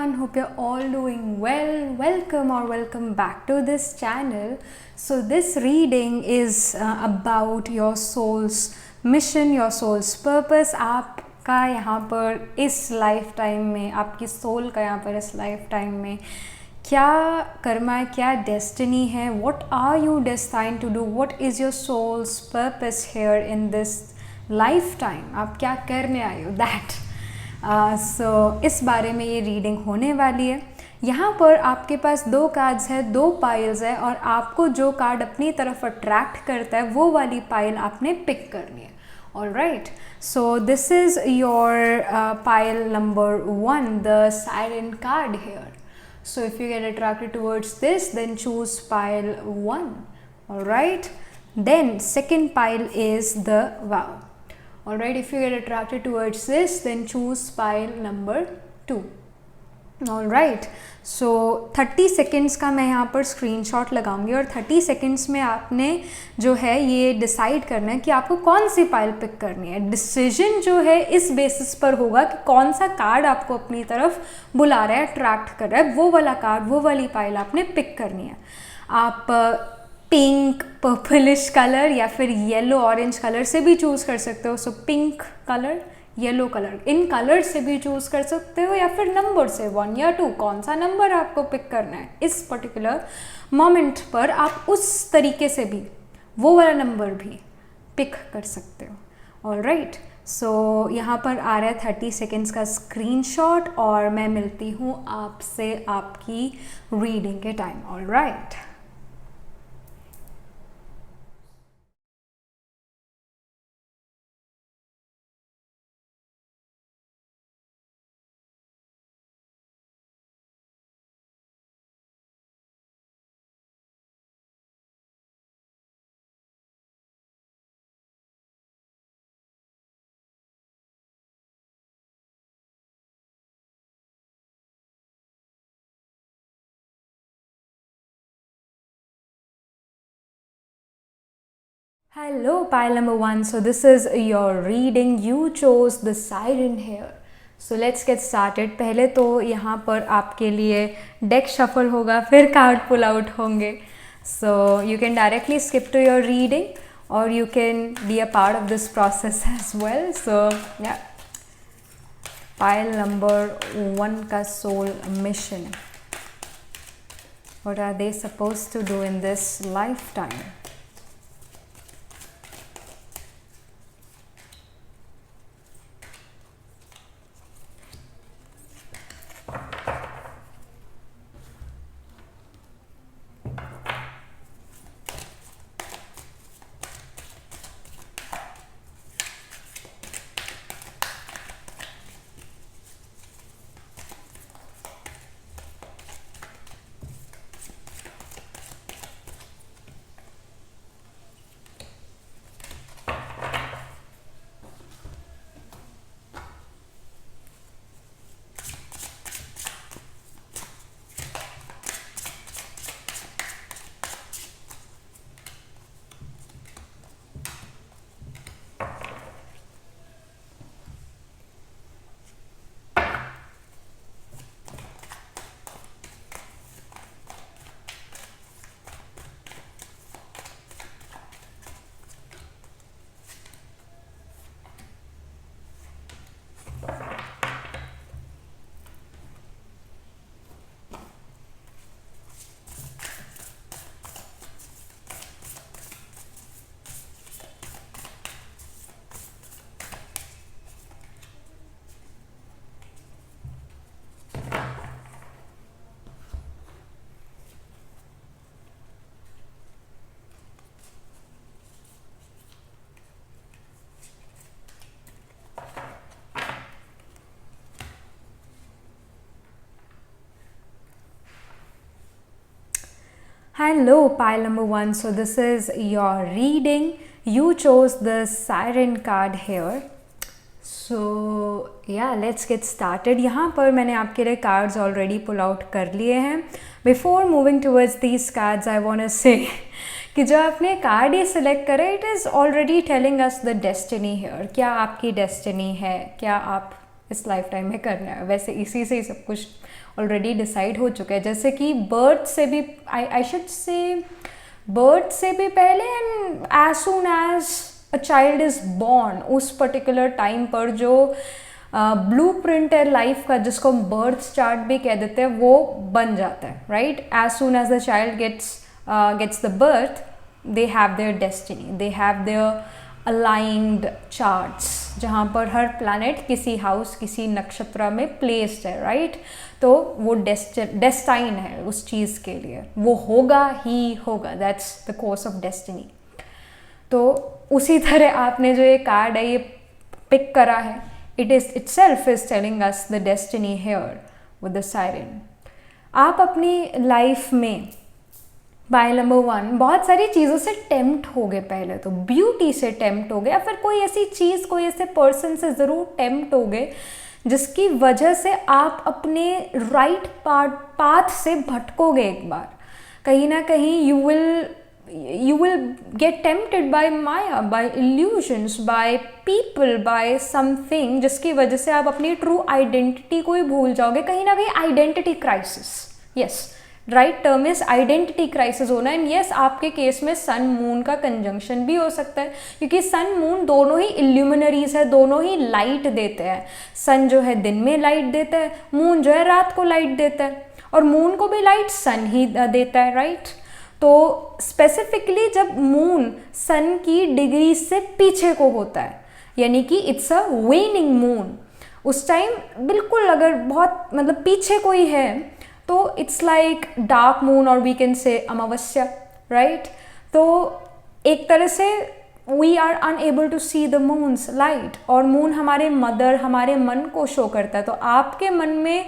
everyone, hope you're all doing well. Welcome back to this channel. So this reading is about your soul's mission, your soul's purpose. आपका यहाँ पर इस lifetime में, आपकी soul का यहाँ पर इस लाइफ टाइम में क्या कर्मा है, क्या डेस्टिनी है, what are you destined to do, what is your soul's purpose here in this lifetime, आप क्या करने आए हो, दैट सो इस बारे में ये रीडिंग होने वाली है। यहाँ पर आपके पास दो कार्ड्स है, दो पाइल्स है, और आपको जो कार्ड अपनी तरफ अट्रैक्ट करता है वो वाली पाइल आपने पिक करनी है। Alright, so this is your pile number 1, the Siren card here. So if you get attracted towards this, then choose pile 1. Alright, then second pile is the Vow. Alright, if you get attracted towards this, then choose pile number 2. Alright, so 30 seconds का मैं यहाँ पर screenshot लगाऊंगी और 30 seconds में आपने जो है ये डिसाइड करना है कि आपको कौन सी पाइल पिक करनी है। डिसीजन जो है इस बेसिस पर होगा कि कौन सा कार्ड आपको अपनी तरफ बुला रहा है, अट्रैक्ट कर रहा है, वो वाला कार्ड, वो वाली पाइल आपने पिक करनी है। आप पिंक, पर्पलिश कलर या फिर येलो ऑरेंज कलर से भी चूज़ कर सकते हो। So pink colour, yellow colour, in colour से भी चूज़ कर सकते हो, या फिर नंबर से 1 या 2, कौन सा नंबर आपको पिक करना है इस पर्टिकुलर मोमेंट पर, आप उस तरीके से भी वो वाला नंबर भी पिक कर सकते हो। ऑलराइट, सो यहाँ पर आ रहा है 30 सेकेंड्स का स्क्रीनशॉट और मैं मिलती हूँ आपसे आपकी रीडिंग के time. Alright, hello pile number 1. So this is your reading. You chose the Siren here. So let's get started. पहले तो यहाँ पर आपके लिए डेक शफल होगा, फिर कार्ड पुल आउट होंगे. So you can directly skip to your reading or you can be a part of this process as well. So yeah, pile number 1 का soul mission. What are they supposed to do in this lifetime? Hello pile number 1. So this is your reading. You chose the Siren card here. So yeah, let's get started. यहाँ पर मैंने आपके लिए cards already pull out कर लिए हैं. Before moving towards these cards, I want to say कि जो आपने कार्ड ये सिलेक्ट करा, it is already telling us the destiny here. क्या आपकी destiny है, क्या आप इस लाइफ टाइम में करना है। वैसे इसी से ही सब कुछ ऑलरेडी डिसाइड हो चुका है। जैसे कि बर्थ से भी आई शुड से बर्थ से भी पहले and as soon as a child is born, उस पर्टिकुलर टाइम पर जो ब्लू प्रिंट है लाइफ का, जिसको हम बर्थ चार्ट भी कह देते हैं, वो बन जाता है, right. As soon as the child gets the birth, they have their destiny, they have their aligned charts, जहाँ पर हर प्लैनेट किसी हाउस, किसी नक्षत्र में प्लेस्ड है, राइट। तो वो डेस्टाइन है उस चीज़ के लिए, वो होगा ही होगा, that's the course of destiny. तो उसी तरह आपने जो ये कार्ड है ये पिक करा है, it itself is telling us the destiny here with the siren। आप अपनी लाइफ में पाइल नंबर 1 बहुत सारी चीज़ों से टेम्प्ट हो गए, पहले तो ब्यूटी से टेम्प्ट हो गए, या फिर कोई ऐसी चीज़, कोई ऐसे पर्सन से ज़रूर टेम्प्ट हो गए जिसकी वजह से आप अपने राइट पाथ से भटकोगे एक बार। कहीं ना कहीं you will get tempted by Maya, by illusions, by people, by something जिसकी वजह से आप अपनी ट्रू आइडेंटिटी को ही भूल जाओगे। कहीं ना कहीं identity crisis, yes, right term is identity crisis होना। एंड यस, आपके केस में सन मून का कंजंक्शन भी हो सकता है, क्योंकि सन मून दोनों ही इल्यूमिनरीज है, दोनों ही लाइट देते हैं। सन जो है दिन में लाइट देता है, मून जो है रात को लाइट देता है, और मून को भी लाइट सन ही देता है, राइट। तो स्पेसिफिकली जब मून सन की डिग्री से पीछे को होता है, यानी कि इट्स अ वेनिंग मून, उस टाइम बिल्कुल अगर बहुत मतलब पीछे कोई है तो इट्स लाइक डार्क मून, और we can say Amavasya, right. तो एक तरह से we are unable to see the moon's light, और मून हमारे मदर, हमारे मन को शो करता है। तो आपके मन में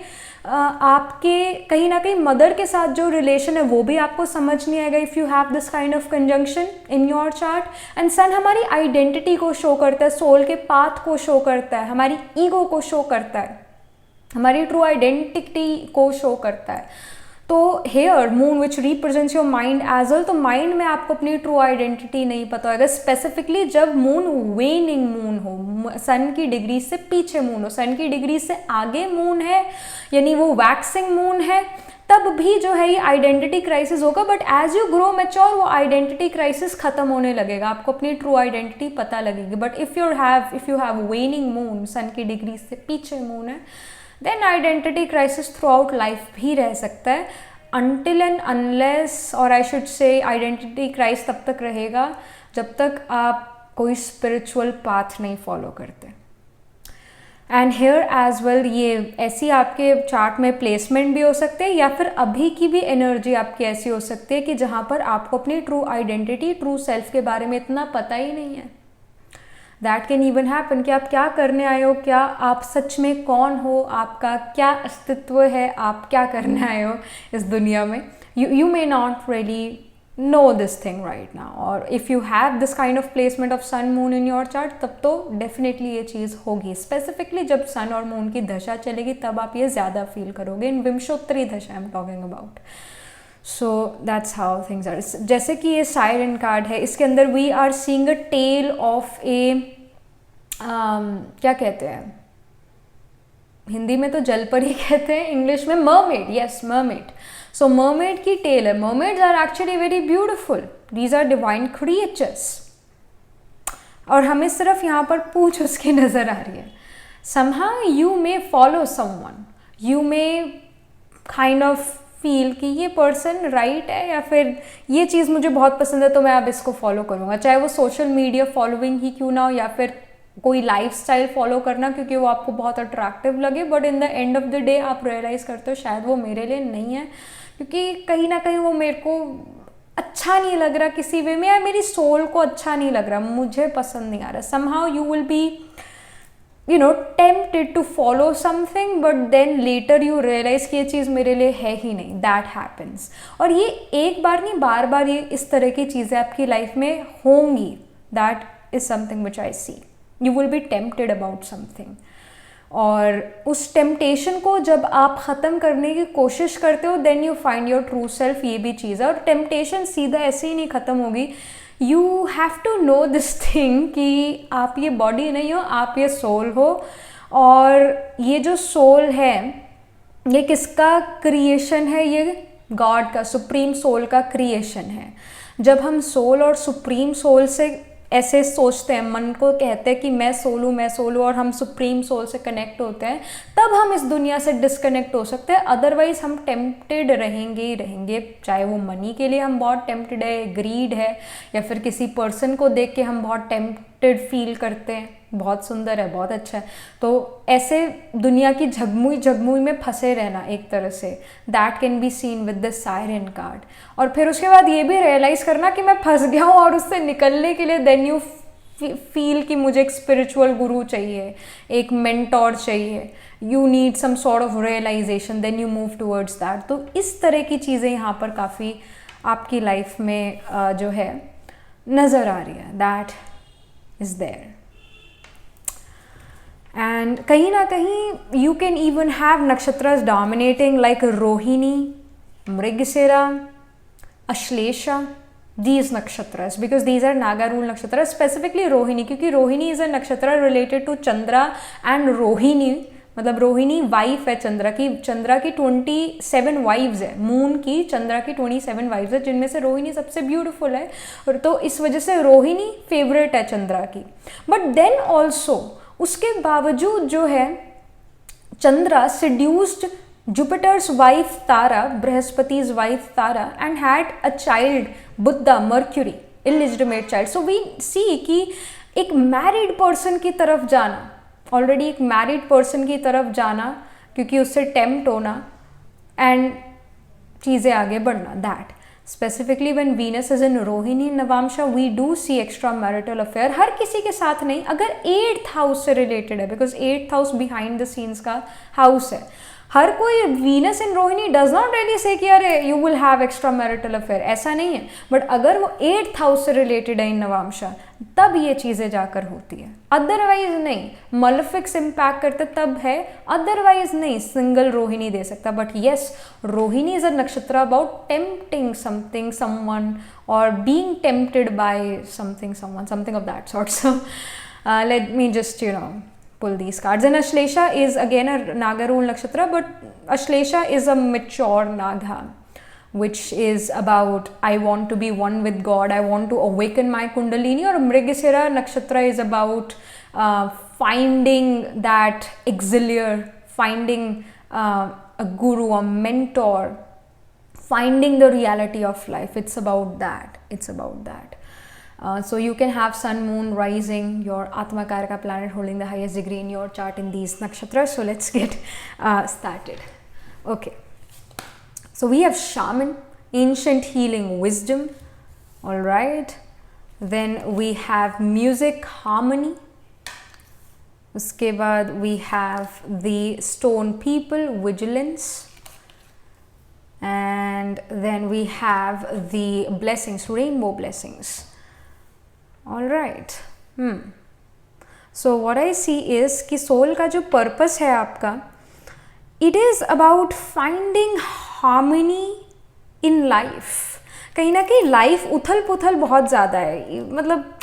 आपके कहीं ना कहीं मदर के साथ जो रिलेशन है वो भी आपको समझ नहीं आएगा if you have this kind of conjunction in your chart. And sun हमारी आइडेंटिटी को शो करता है, सोल के पाथ को शो करता है, हमारी ईगो को शो करता है, हमारी ट्रू आइडेंटिटी को शो करता है। तो here moon which represents your mind as well, तो माइंड में आपको अपनी ट्रू आइडेंटिटी नहीं पता होगा, स्पेसिफिकली जब मून वेनिंग मून हो, सन की डिग्री से पीछे मून हो। सन की डिग्री से आगे मून है, यानी वो वैक्सिंग मून है, तब भी जो है ये आइडेंटिटी क्राइसिस होगा। But as you grow mature वो आइडेंटिटी क्राइसिस खत्म होने लगेगा, आपको अपनी ट्रू आइडेंटिटी पता लगेगी। But if you have waning moon, sun की डिग्री से पीछे मून है, then identity crisis throughout life भी रह सकता है, until and unless, or I should say identity crisis तब तक रहेगा जब तक आप कोई स्पिरिचुअल पाथ नहीं फॉलो करते। एंड हेयर एज वेल, ये ऐसी आपके चार्ट में प्लेसमेंट भी हो सकते हैं, या फिर अभी की भी एनर्जी आपकी ऐसी हो सकती है कि जहाँ पर आपको अपनी ट्रू आइडेंटिटी, ट्रू सेल्फ के बारे में इतना पता ही नहीं है। दैट कैन इवन हैपन कि आप क्या करने आए हो, क्या आप सच में कौन हो, आपका क्या अस्तित्व है, आप क्या करने आए हो इस दुनिया में। You may not really know this thing right now, और if you have this kind of placement of sun moon in your chart, तब तो definitely ये चीज़ होगी। स्पेसिफिकली जब sun और moon की दशा चलेगी तब आप ये ज़्यादा फील करोगे, इन विंशोत्तरी दशा I'm talking about। So that's how things are। जैसे कि ये साइरन कार्ड है, इसके अंदर we are seeing a tale of a क्या कहते हैं हिंदी में तो जलपरी कहते हैं, इंग्लिश में mermaid, yes mermaid. So mermaid की टेल है। Mermaids are actually very beautiful, these are divine creatures, और हमें सिर्फ यहाँ पर पूंछ उसकी नज़र आ रही है। Somehow you may follow someone, you may kind of feel कि ये पर्सन राइट है, या फिर ये चीज़ मुझे बहुत पसंद है तो मैं अब इसको फॉलो करूँगा, चाहे वो सोशल मीडिया फॉलोइंग ही क्यों ना हो, या फिर कोई लाइफस्टाइल फॉलो करना क्योंकि वो आपको बहुत अट्रैक्टिव लगे। But in the end of the day आप रियलाइज़ करते हो शायद वो मेरे लिए नहीं है, क्योंकि कहीं ना कहीं वो मेरे को अच्छा नहीं लग रहा किसी वे में, या मेरी सोल को अच्छा नहीं लग रहा, मुझे पसंद नहीं आ रहा। Somehow you will B tempted to follow something, but then later you realize कि ये चीज़ मेरे लिए है ही नहीं। that happens, और ये एक बार नहीं बार बार ये इस तरह की चीज़ें आपकी लाइफ में होंगी। that is something which I see, you will be tempted about something, और उस टेम्पटेशन को जब आप ख़त्म करने की कोशिश करते हो then you find your true self, ये भी चीज़ है। और टेम्पटेशन सीधा ऐसे ही नहीं ख़त्म होगी, you have to know this thing कि आप ये बॉडी नहीं हो, आप ये सोल हो, और ये जो सोल है ये किसका क्रिएशन है? ये गॉड का, सुप्रीम सोल का क्रिएशन है। जब हम सोल और सुप्रीम सोल से ऐसे सोचते हैं, मन को कहते हैं कि मैं सोल हूँ, मैं सोल हूँ, और हम सुप्रीम सोल से कनेक्ट होते हैं, तब हम इस दुनिया से डिस्कनेक्ट हो सकते हैं। अदरवाइज हम टेम्प्टेड रहेंगे ही रहेंगे, चाहे वो मनी के लिए हम बहुत टेम्प्टेड है, ग्रीड है, या फिर किसी पर्सन को देख के हम बहुत टेम्प्टेड फील करते हैं, बहुत सुंदर है, बहुत अच्छा है, तो ऐसे दुनिया की झगमुई झगमुई में फंसे रहना एक तरह से, that can be seen with the siren card. और फिर उसके बाद ये भी रियलाइज़ करना कि मैं फंस गया हूँ, और उससे निकलने के लिए देन यू फील कि मुझे एक स्पिरिचुअल गुरु चाहिए, एक मेंटोर चाहिए, you need some sort of realisation, then you move towards that. तो इस तरह की चीज़ें यहाँ पर काफ़ी आपकी लाइफ में जो है नज़र आ रही है, दैट इज़ देयर। एंड कहीं ना कहीं you can even have nakshatras dominating like Rohini, Mrigashira, Ashlesha, these nakshatras, because these are Naga rule nakshatras, specifically Rohini, क्योंकि Rohini is a nakshatra related to Chandra and Rohini, मतलब रोहिणी वाइफ है चंद्रा की। चंद्रा की 27 वाइव्स है, मून की चंद्रा की 27 वाइव्स है, जिनमें से रोहिणी सबसे ब्यूटीफुल है, और तो इस वजह से रोहिणी फेवरेट है चंद्रा की। बट देन ऑल्सो उसके बावजूद जो है Chandra seduced Jupiter's wife Tara, Brihaspati's wife Tara, and had a child, Buddha, Mercury, illegitimate child. So we see कि एक मैरिड पर्सन की तरफ जाना, ऑलरेडी एक मैरिड पर्सन की तरफ जाना, क्योंकि उससे टेम्प्ट होना एंड चीज़ें आगे बढ़ना, that specifically when Venus is in Rohini navamsa we do see extra marital affair. हर किसी के साथ नहीं, अगर 8th हाउस से रिलेटेड है, because 8th house behind the scenes का हाउस है, हर कोई Venus in Rohini does not really say कि अरे you will have extra marital affair, ऐसा नहीं है। बट अगर वो 8th हाउस से रिलेटेड है इन नवांशा, तब ये चीज़ें जाकर होती है, अदरवाइज नहीं। मलेफिक्स इम्पैक्ट करते तब है, अदरवाइज नहीं, सिंगल रोहिणी दे सकता। But yes, Rohini is a nakshatra about tempting something, someone, और being tempted by something, someone, something of that sort. So let me just pull these cards. And Ashlesha is again a Naga rule nakshatra, but Ashlesha is a mature Naga, which is about I want to be one with God, I want to awaken my Kundalini. Or Mrigasira nakshatra is about finding that auxiliary, finding a guru, a mentor, finding the reality of life. It's about that. It's about that. So you can have sun, moon, rising, your Atma Karaka planet holding the highest degree in your chart in these nakshatras. So let's get started. Okay. So we have shaman, ancient healing wisdom. All right. Then we have music, harmony. Uske baad we have the stone people, vigilance. And then we have the blessings, rainbow blessings. All right. So what I see is कि soul का जो purpose है आपका, it is about finding harmony in life. कहीं ना कहीं life उथल पुथल बहुत ज़्यादा है, मतलब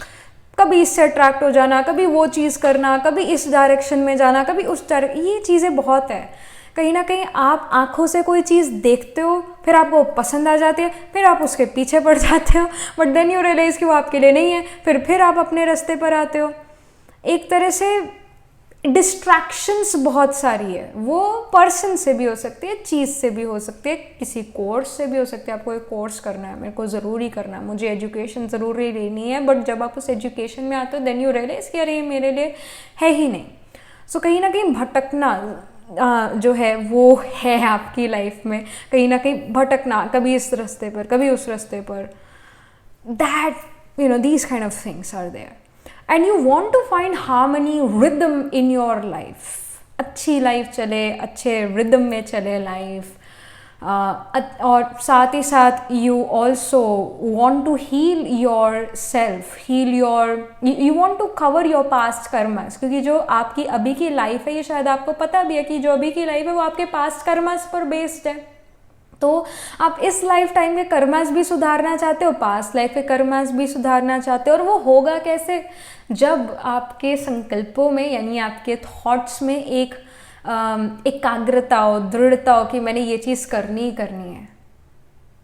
कभी इससे अट्रैक्ट हो जाना, कभी वो चीज़ करना, कभी इस डायरेक्शन में जाना, कभी उस डायरेक्शन, ये चीज़ें बहुत है। कहीं ना कहीं आप आँखों से कोई चीज़ देखते हो, फिर आपको पसंद आ जाती है, फिर आप उसके पीछे पड़ जाते हो, बट देन यू रियलाइज़ कि वो आपके लिए नहीं है, फिर आप अपने रास्ते पर आते हो। एक तरह से डिस्ट्रैक्शंस बहुत सारी है, वो पर्सन से भी हो सकती है, चीज़ से भी हो सकती है, किसी कोर्स से भी हो सकती है। आपको एक कोर्स करना है, मेरे को ज़रूरी करना है, मुझे एजुकेशन ज़रूरी लेनी है, बट जब आप उस एजुकेशन में आते हो देन यू रियलाइज़ कि अरे ये मेरे लिए है ही नहीं। सो कहीं ना कहीं भटकना जो है वो है आपकी लाइफ में, कहीं ना कहीं भटकना, कभी इस रास्ते पर, कभी उस रास्ते पर, that these kind of things are there. And you want to find harmony, rhythm in your life. अच्छी लाइफ चले, अच्छे रिदम में चले लाइफ, और साथ ही साथ you also want to heal yourself, you want to cover your past karmas, क्योंकि जो आपकी अभी की लाइफ है, ये शायद आपको पता भी है कि जो अभी की लाइफ है वो आपके पास्ट कर्मास पर बेस्ड है। तो आप इस लाइफ टाइम के कर्मास भी सुधारना चाहते हो, पास्ट लाइफ के कर्मास भी सुधारना चाहते हो, और वो होगा कैसे? जब आपके संकल्पों में, यानी आपके थॉट्स में एक एकाग्रता हो, दृढ़ता हो कि मैंने ये चीज़ करनी ही करनी है।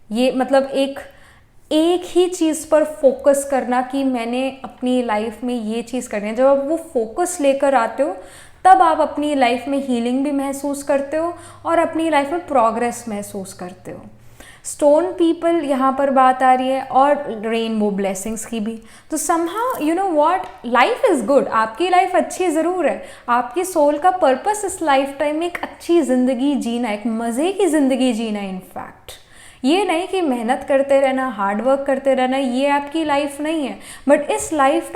ये मतलब एक ही चीज़ पर फोकस करना कि मैंने अपनी लाइफ में ये चीज़ करनी है। जब आप वो फोकस लेकर आते हो तब आप अपनी लाइफ में हीलिंग भी महसूस करते हो और अपनी लाइफ में प्रोग्रेस महसूस करते हो। स्टोन पीपल यहाँ पर बात आ रही है और रेनबो ब्लेसिंग्स की भी। तो somehow you know what, life is good, आपकी लाइफ अच्छी ज़रूर है। आपकी सोल का पर्पस इस लाइफ टाइम में एक अच्छी ज़िंदगी जीना, एक मज़े की ज़िंदगी जीना। इनफैक्ट ये नहीं कि मेहनत करते रहना, हार्ड वर्क करते रहना, ये आपकी लाइफ नहीं है। बट इस लाइफ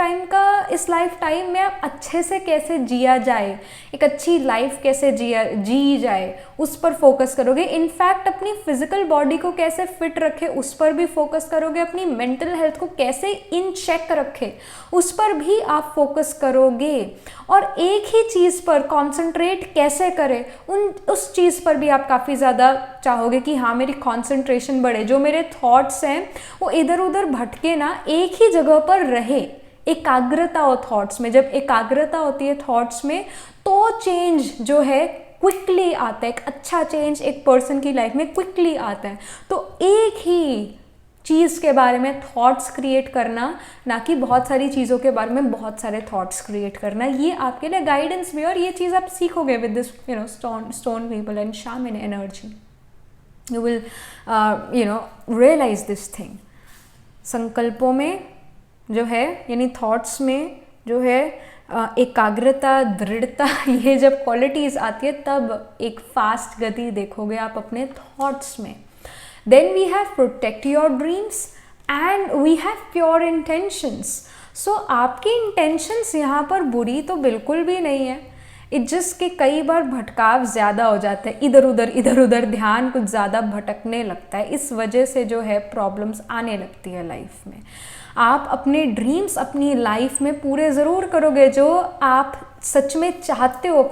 टाइम में आप अच्छे से कैसे जिया जाए, एक अच्छी लाइफ कैसे जी जाए, उस पर फोकस करोगे। इनफैक्ट अपनी फिजिकल बॉडी को कैसे फिट रखे उस पर भी फोकस करोगे। अपनी मेंटल हेल्थ को कैसे इन चेक रखे उस पर भी आप फोकस करोगे। और एक ही चीज़ पर कॉन्सेंट्रेट कैसे करें उस चीज़ पर भी आप काफ़ी ज़्यादा चाहोगे कि हाँ मेरी कॉन्सेंट्रेशन बढ़े, जो मेरे थॉट्स हैं वो इधर उधर भटके ना, एक ही जगह पर रहे। एकाग्रता हो थॉट्स में। जब एकाग्रता होती है थॉट्स में तो चेंज जो है क्विकली आता है। एक अच्छा चेंज एक पर्सन की लाइफ में क्विकली आता है। तो एक ही चीज़ के बारे में थॉट्स क्रिएट करना, ना कि बहुत सारी चीज़ों के बारे में बहुत सारे थॉट्स क्रिएट करना, ये आपके लिए गाइडेंस भी। और ये चीज़ आप सीखोगे with this stone people and shaman energy. You will realise this thing. संकल्पों में जो है यानी थॉट्स में जो है एकाग्रता, दृढ़ता, ये जब क्वालिटीज़ आती है तब एक फास्ट गति देखोगे आप अपने थॉट्स में। Then we have protect your dreams and we have pure intentions. So आपकी इंटेंशंस यहाँ पर बुरी तो बिल्कुल भी नहीं है। इट जस्ट कि कई बार भटकाव ज़्यादा हो जाता है, इधर उधर ध्यान कुछ ज़्यादा भटकने लगता है। इस वजह से जो है प्रॉब्लम्स आने लगती है लाइफ में। आप अपने ड्रीम्स अपनी लाइफ में पूरे ज़रूर करोगे, जो आप सच में चाहते हो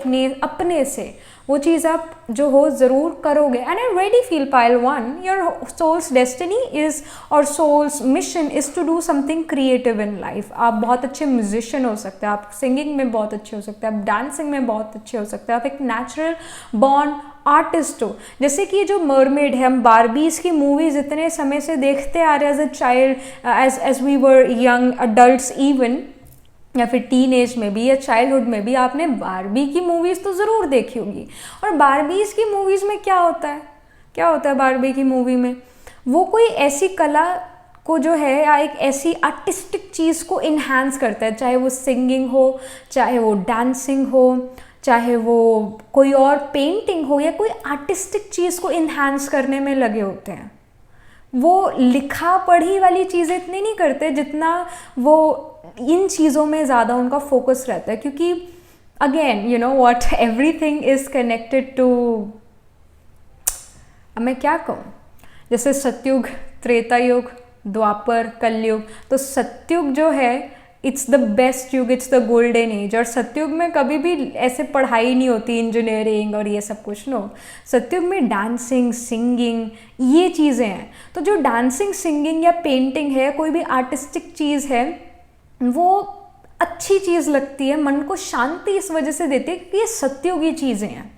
अपने से, वो चीज़ आप जो हो ज़रूर करोगे। And I ready feel pile 1, your soul's destiny is or soul's mission is to do something creative in life. आप बहुत अच्छे म्यूजिशियन हो सकते हैं, आप सिंगिंग में बहुत अच्छे हो सकते हैं, आप डांसिंग में बहुत अच्छे हो सकते हैं, आप एक नेचुरल बॉर्न आर्टिस्ट हो। जैसे कि जो मरमेड है, हम बारबीज की मूवीज़ इतने समय से देखते आ रहे हैं as a child, as we were young adults even, या फिर टीन एज में भी या चाइल्डहुड में भी आपने बारबी की मूवीज़ तो ज़रूर देखी होगी। और बारबीज़ की मूवीज़ में क्या होता है बारबी की मूवी में, वो कोई ऐसी कला को जो है या एक ऐसी आर्टिस्टिक चीज़ को इन्हांस करता है, चाहे वो सिंगिंग हो, चाहे वो डांसिंग हो, चाहे वो कोई और पेंटिंग हो, या कोई आर्टिस्टिक चीज़ को इन्हांस करने में लगे होते हैं। वो लिखा पढ़ी वाली चीज़ें इतनी नहीं करते जितना वो इन चीज़ों में ज़्यादा उनका फोकस रहता है। क्योंकि again you know what, everything is connected to, अब मैं क्या कहूँ, जैसे सतयुग, त्रेता युग, द्वापर, कलयुग। तो सतयुग जो है इट्स द बेस्ट युग, इट्स द गोल्डन एज। और सतयुग में कभी भी ऐसे पढ़ाई नहीं होती, इंजीनियरिंग और ये सब कुछ। नो, सतयुग में डांसिंग, सिंगिंग, ये चीज़ें हैं। तो जो डांसिंग, सिंगिंग या पेंटिंग है, कोई भी आर्टिस्टिक चीज़ है, वो अच्छी चीज़ लगती है, मन को शांति इस वजह से देती है कि ये सतयुगी चीज़ें हैं,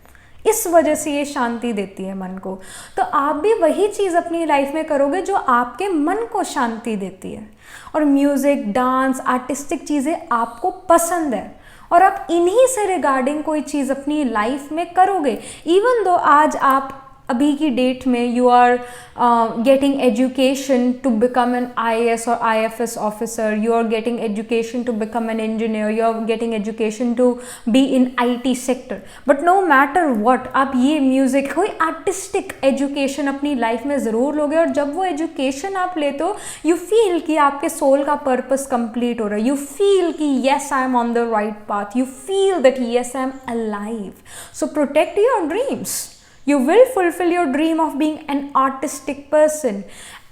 इस वजह से ये शांति देती है मन को। तो आप भी वही चीज़ अपनी लाइफ में करोगे जो आपके मन को शांति देती है। और म्यूज़िक, डांस, आर्टिस्टिक चीज़ें आपको पसंद है और आप इन्हीं से रिगार्डिंग कोई चीज़ अपनी लाइफ में करोगे। इवन दो आज आप अभी की डेट में you are getting education to become an IAS और IFS officer, you are getting education to become an engineer, you are getting education to be in IT sector, but no matter what, आप ये music, कोई artistic education अपनी life में ज़रूर लोगे। और जब वो एजुकेशन आप लेते हो, यू फील कि आपके सोल का पर्पस कंप्लीट हो रहा है, यू फील कि yes I am on the right path, you feel that yes I am alive. So protect your dreams, you will fulfill your dream of being an artistic person।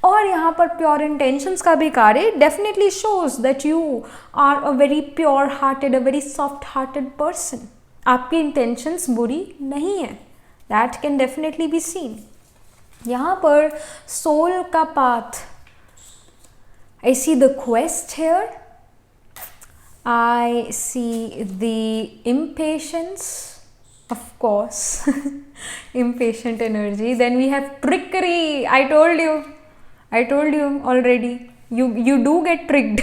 और यहाँ पर pure intentions का भी कार्य definitely shows that you are a very pure hearted, a very soft hearted person। आपकी intentions बुरी नहीं है, that can definitely be seen। यहाँ पर सोल का path, I see the quest here, I see the impatience, of course. Impatient energy. Then we have trickery. I told you already. You do get tricked.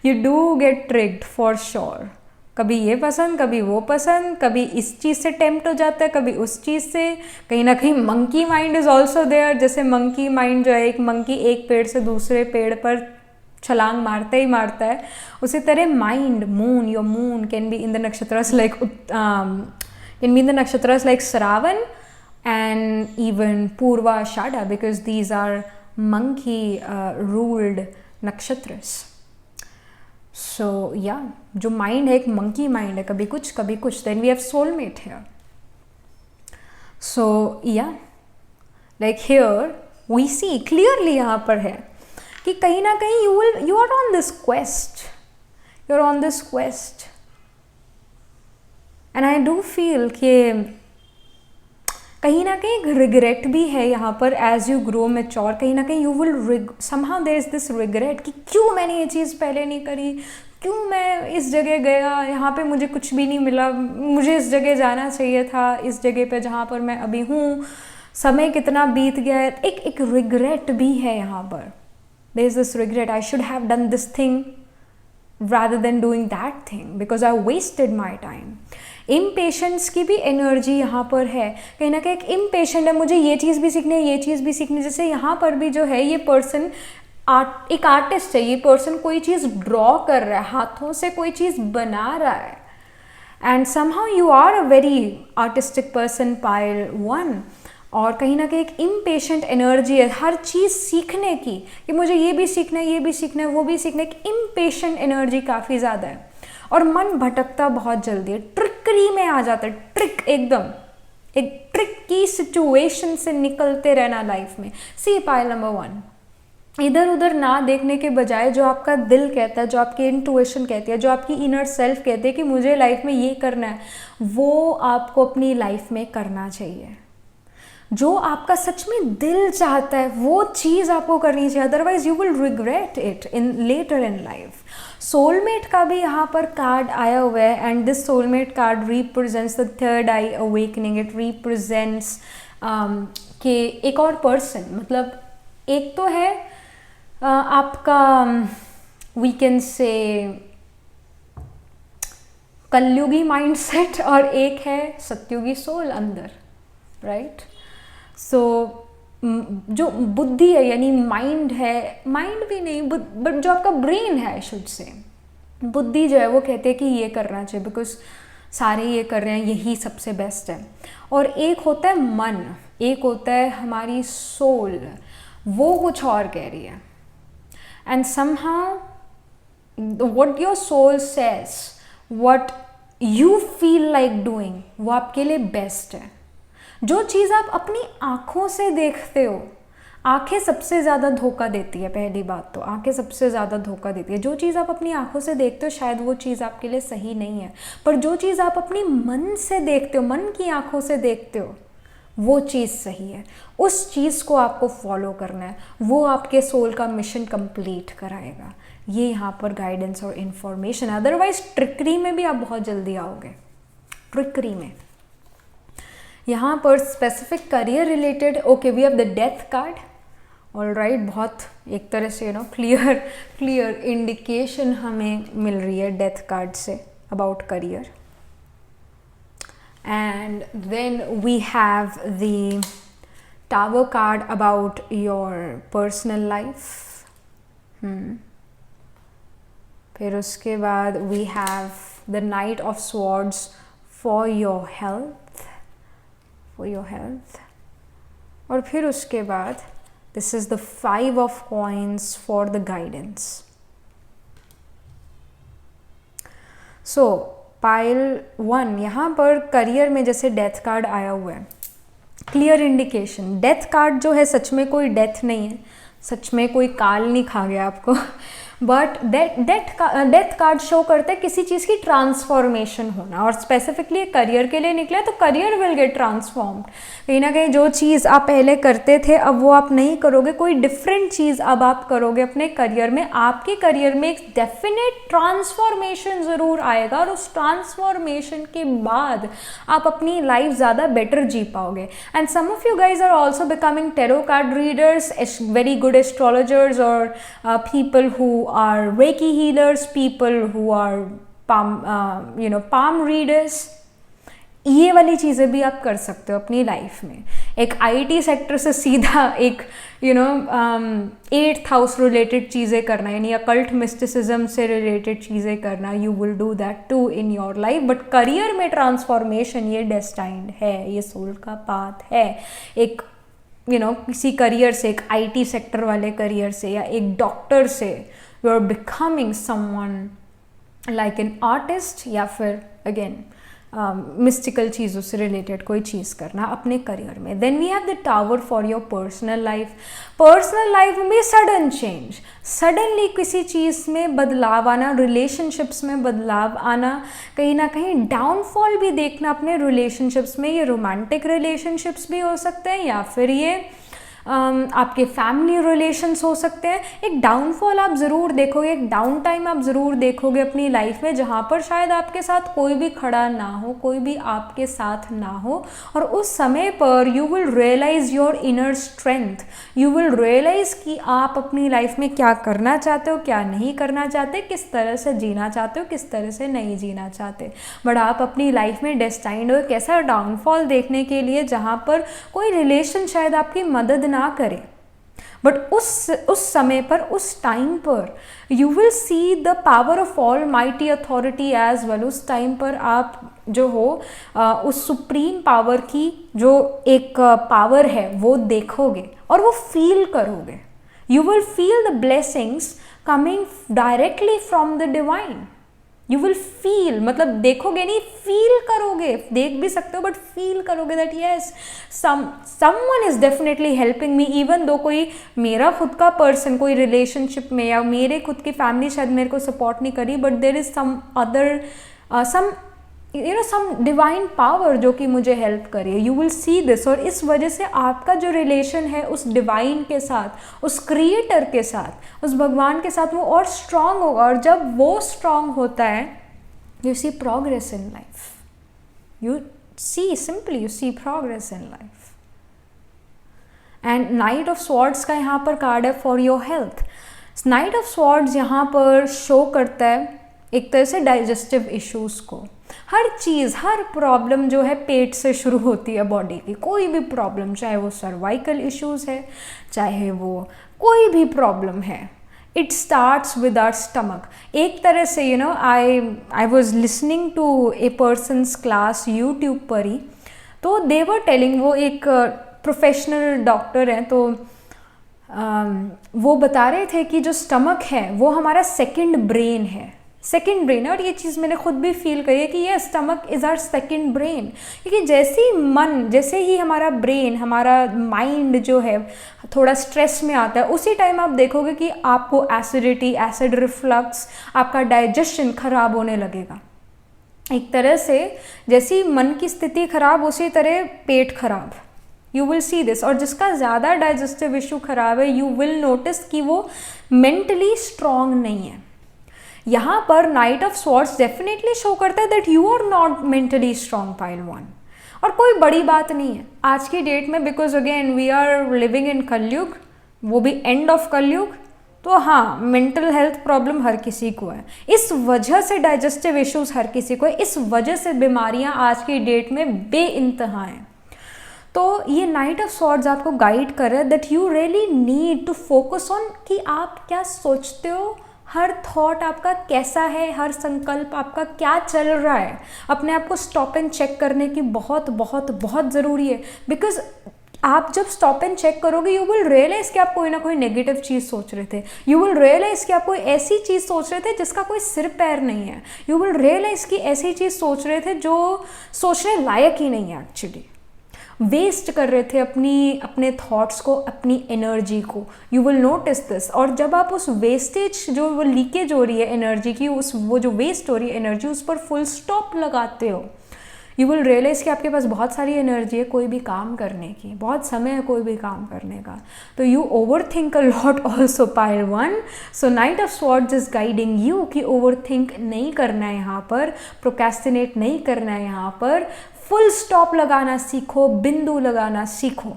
You do get tricked for sure. कभी ये पसंद, कभी वो पसंद, कभी इस चीज़ से tempt हो जाता है, कभी उस चीज़ से. कहीं ना कहीं monkey mind is also there. जैसे मंकी माइंड जो है, एक मंकी एक पेड़ से दूसरे पेड़ पर छलांग मारता ही मारता है, उसी तरह mind, moon, your moon can be in the nakshatras like can be in the nakshatras like Sravan and even Purva Shada, because these are monkey ruled nakshatras. So yeah, जो mind है एक monkey mind है, कभी कुछ कभी कुछ. Then we have soulmate here. So yeah, like here we see clearly यहाँ पर है कि कहीं ना कहीं you are on this quest. You're on this quest. And I do feel कि कहीं ना कहीं एक रिग्रेट भी है यहाँ पर. एज यू ग्रो मैच्योर, कहीं ना कहीं you will somehow there is this regret कि क्यों मैंने ये चीज़ पहले नहीं करी, क्यों मैं इस जगह गया, यहाँ पे मुझे कुछ भी नहीं मिला, मुझे इस जगह जाना चाहिए था, इस जगह पे जहाँ पर मैं अभी हूँ, समय कितना बीत गया है. एक रिग्रेट भी है यहाँ पर. There is this regret, I should have done this thing rather than doing that thing because I wasted my time. Impatience की भी एनर्जी यहाँ पर है. कहीं ना कहीं एक इम्पेशेंट है, मुझे ये चीज़ भी सीखनी है, ये चीज़ भी सीखनी है. जैसे यहाँ पर भी जो है ये पर्सन एक आर्टिस्ट है. ये पर्सन कोई चीज़ ड्रॉ कर रहा है, हाथों से कोई चीज़ बना रहा है. And somehow you are a very artistic person, pile 1. और कहीं ना कहीं एक इम्पेशेंट एनर्जी है हर चीज़ सीखने की, कि मुझे ये भी सीखना है, ये भी सीखना है, वो भी सीखना है. एक इम्पेशेंट एनर्जी काफ़ी ज़्यादा है. और मन भटकता बहुत जल्दी है, ट्रिकरी में आ जाता है. ट्रिक, एकदम एक ट्रिक की सिचुएशन से निकलते रहना लाइफ में. सी पाइल नंबर 1, इधर उधर ना देखने के बजाय जो आपका दिल कहता है, जो आपकी इंट्यूशन कहती है, जो आपकी इनर सेल्फ कहती है कि मुझे लाइफ में ये करना है, वो आपको अपनी लाइफ में करना चाहिए. जो आपका सच में दिल चाहता है वो चीज़ आपको करनी चाहिए. Otherwise you will regret it in later in life. Soulmate का भी यहाँ पर कार्ड आया हुआ है. And this soulmate card represents the third eye awakening. It represents कि एक और पर्सन, मतलब एक तो है आपका वी कैन से कलयुगी माइंडसेट, और एक है सत्युगी सोल अंदर, राइट. सो जो बुद्धि है, यानी माइंड है, माइंड भी नहीं बट जो आपका ब्रेन है, शुड से बुद्धि जो है वो कहते हैं कि ये करना चाहिए बिकॉज सारे ये कर रहे हैं, यही सबसे बेस्ट है. और एक होता है मन, एक होता है हमारी सोल, वो कुछ और कह रही है. And somehow what your soul says, what you feel like doing, वो आपके लिए बेस्ट है. जो चीज़ आप अपनी आँखों से देखते हो, आँखें सबसे ज़्यादा धोखा देती है. पहली बात तो आँखें सबसे ज़्यादा धोखा देती है. जो चीज़ आप अपनी आँखों से देखते हो शायद वो चीज़ आपके लिए सही नहीं है, पर जो चीज़ आप अपनी मन से देखते हो, मन की आँखों से देखते हो, वो चीज़ सही है. उस चीज़ को आपको फॉलो करना है, वो आपके सोल का मिशन कंप्लीट कराएगा. ये यहाँ पर गाइडेंस और इन्फॉर्मेशन. अदरवाइज ट्रिकरी में भी आप बहुत जल्दी आओगे. ट्रिकरी में यहाँ पर specific career related. Okay, we have the death card. Alright, बहुत एक तरह से क्लियर इंडिकेशन हमें मिल रही है डेथ कार्ड से about career. And then we have the tower card about your personal life. फिर उसके बाद we have the knight of swords for your health. और फिर उसके बाद this is the 5 of coins for the guidance. So pile 1, यहाँ पर career में जैसे डेथ कार्ड आया हुआ है, क्लियर इंडिकेशन. डेथ कार्ड जो है सच में कोई डेथ नहीं है, सच में कोई काल नहीं खा गया आपको, बट डेथ कार्ड शो करते हैं किसी चीज़ की ट्रांसफॉर्मेशन होना, और स्पेसिफिकली करियर के लिए निकले तो करियर विल गेट ट्रांसफॉर्म्ड। कहीं ना कहीं जो चीज़ आप पहले करते थे अब वो आप नहीं करोगे, कोई डिफरेंट चीज़ अब आप करोगे अपने करियर में। आपके करियर में एक डेफिनेट ट्रांसफॉर्मेशन ज़रूर आएगा, और उस ट्रांसफॉर्मेशन के बाद आप अपनी लाइफ ज़्यादा बेटर जी पाओगे। And some of you guys are also becoming tarot card readers, very good astrologers, और people who are Reiki healers, people who are palm readers। ये वाली चीज़ें भी आप कर सकते हो अपनी लाइफ में। एक आईटी सेक्टर से सीधा एक 8th हाउस रिलेटेड चीज़ें करना, यानी अकल्ट मिस्टिसिज्म से रिलेटेड चीज़ें करना, you will do that too in your life. But career में ट्रांसफॉर्मेशन ये डेस्टाइंड है, ये सोल का पाथ है। एक किसी करियर से, एक आईटी सेक्टर वाले करियर से या एक डॉक्टर से, you are becoming someone like an artist, या फिर अगेन मिस्टिकल चीज़ों से रिलेटेड कोई चीज़ करना अपने करियर में। Then we have the tower for your personal life. Personal life में सडन चेंज, सडनली किसी चीज़ में बदलाव आना, रिलेशनशिप्स में बदलाव आना, कहीं ना कहीं डाउनफॉल भी देखना अपने रिलेशनशिप्स में। ये रोमांटिक रिलेशनशिप्स भी हो सकते हैं, या फिर ये आपके फैमिली रिलेशंस हो सकते हैं। एक डाउनफॉल आप ज़रूर देखोगे, एक डाउन टाइम आप ज़रूर देखोगे अपनी लाइफ में, जहाँ पर शायद आपके साथ कोई भी खड़ा ना हो, कोई भी आपके साथ ना हो। और उस समय पर you will realize your inner strength, you will realize कि आप अपनी लाइफ में क्या करना चाहते हो, क्या नहीं करना चाहते, किस तरह से जीना चाहते हो, किस तरह से नहीं जीना चाहते। बट आप अपनी लाइफ में डेस्टाइन्ड हो एक ऐसा डाउनफॉल देखने के लिए जहाँ पर कोई रिलेशन शायद आपकी मदद ना करे। बट उस समय पर, उस टाइम पर you will see the power of almighty authority as well. उस टाइम पर आप जो हो उस सुप्रीम पावर की जो एक पावर है वो देखोगे और वो फील करोगे। You will feel the blessings coming directly from the divine. You will feel, मतलब देखोगे नहीं, फील करोगे। देख भी सकते हो बट फील करोगे that yes someone is definitely helping me, even though कोई मेरा खुद का पर्सन कोई रिलेशनशिप में या मेरे खुद की फैमिली शायद मेरे को सपोर्ट नहीं करी, but there is some other some divine power जो कि मुझे हेल्प करे। यू विल सी दिस, और इस वजह से आपका जो रिलेशन है उस डिवाइन के साथ, उस क्रिएटर के साथ, उस भगवान के साथ, वो और स्ट्रांग होगा। और जब वो स्ट्रांग होता है, you see progress in life. You see progress in life. And knight of swords का यहाँ पर कार्ड है for your health. Knight of swords यहाँ पर शो करता है एक तरह से डाइजेस्टिव इश्यूज को। हर चीज़, हर प्रॉब्लम जो है पेट से शुरू होती है बॉडी की। कोई भी प्रॉब्लम, चाहे वो सर्वाइकल इश्यूज है, चाहे वो कोई भी प्रॉब्लम है, it starts with our stomach. एक तरह से I was listening to a person's class YouTube पर ही, तो दे वर टेलिंग, वो एक प्रोफेशनल डॉक्टर हैं, तो वो बता रहे थे कि जो स्टमक है वो हमारा सेकंड ब्रेन है। और ये चीज़ मैंने खुद भी फील करी है कि ये stomach is our second brain. क्योंकि जैसे ही हमारा ब्रेन, हमारा माइंड जो है थोड़ा स्ट्रेस में आता है, उसी टाइम आप देखोगे कि आपको एसिडिटी, एसिड रिफ्लक्स, आपका डाइजेशन खराब होने लगेगा। एक तरह से जैसी मन की स्थिति खराब, उसी तरह पेट खराब। You will see this. और जिसका ज़्यादा डाइजेस्टिव इशू खराब है, यू विल नोटिस कि वो मेंटली स्ट्रांग नहीं है। यहाँ पर knight of swords definitely show करता है that you are not mentally strong, pile 1। और कोई बड़ी बात नहीं है आज की डेट में, because again we are living in Kalyug, वो भी एंड ऑफ कलयुग। तो हाँ, मेंटल हेल्थ प्रॉब्लम हर किसी को है, इस वजह से डाइजेस्टिव इश्यूज हर किसी को है, इस वजह से बीमारियाँ आज की डेट में बेइंतहा हैं। तो ये नाइट ऑफ स्वॉर्ड्स आपको गाइड कर रहा है that you really need to focus on कि आप क्या सोचते हो, हर थॉट आपका कैसा है, हर संकल्प आपका क्या चल रहा है। अपने आप को स्टॉप एंड चेक करने की बहुत बहुत बहुत ज़रूरी है। बिकॉज आप जब स्टॉप एंड चेक करोगे, यू विल रियलाइज़ कि आप कोई ना कोई नेगेटिव चीज़ सोच रहे थे। यू विल रियलाइज़ कि आप कोई ऐसी चीज़ सोच रहे थे जिसका कोई सिर पैर नहीं है। यू विल रियलाइज़ कि ऐसी चीज़ सोच रहे थे जो सोचने लायक ही नहीं है एक्चुअली। वेस्ट कर रहे थे अपने थॉट्स को, अपनी एनर्जी को। You will notice this. और जब आप उस वेस्टेज, जो वो लीकेज हो रही है एनर्जी की, वो जो वेस्ट हो रही है एनर्जी, उस पर फुल स्टॉप लगाते हो, यू विल रियलाइज़ कि आपके पास बहुत सारी एनर्जी है कोई भी काम करने की, बहुत समय है कोई भी काम करने का। तो you over think a lot also, pile 1। So night of swords is guiding you कि ओवर थिंक नहीं करना है यहाँ पर, प्रोक्रेस्टिनेट नहीं करना है यहाँ पर, फुल स्टॉप लगाना सीखो, बिंदु लगाना सीखो।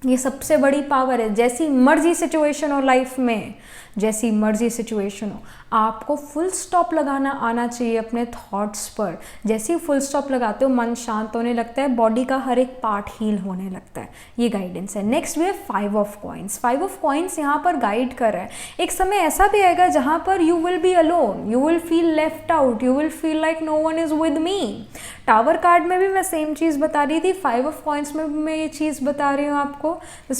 ये सबसे बड़ी पावर है। जैसी मर्जी सिचुएशन हो लाइफ में, जैसी मर्जी सिचुएशन हो, आपको फुल स्टॉप लगाना आना चाहिए अपने थॉट्स पर। जैसे ही फुल स्टॉप लगाते हो मन शांत होने लगता है, बॉडी का हर एक पार्ट हील होने लगता है। ये गाइडेंस है। Next way 5 of coins. 5 of coins यहाँ पर गाइड कर रहा है। एक समय ऐसा भी आएगा जहाँ पर you will be alone, you will feel left out, you will feel like no one is with me. Tower card में भी मैं सेम चीज़ बता रही थी, 5 ऑफ कॉइन्स में भी मैं ये चीज़ बता रही हूँ आपको। The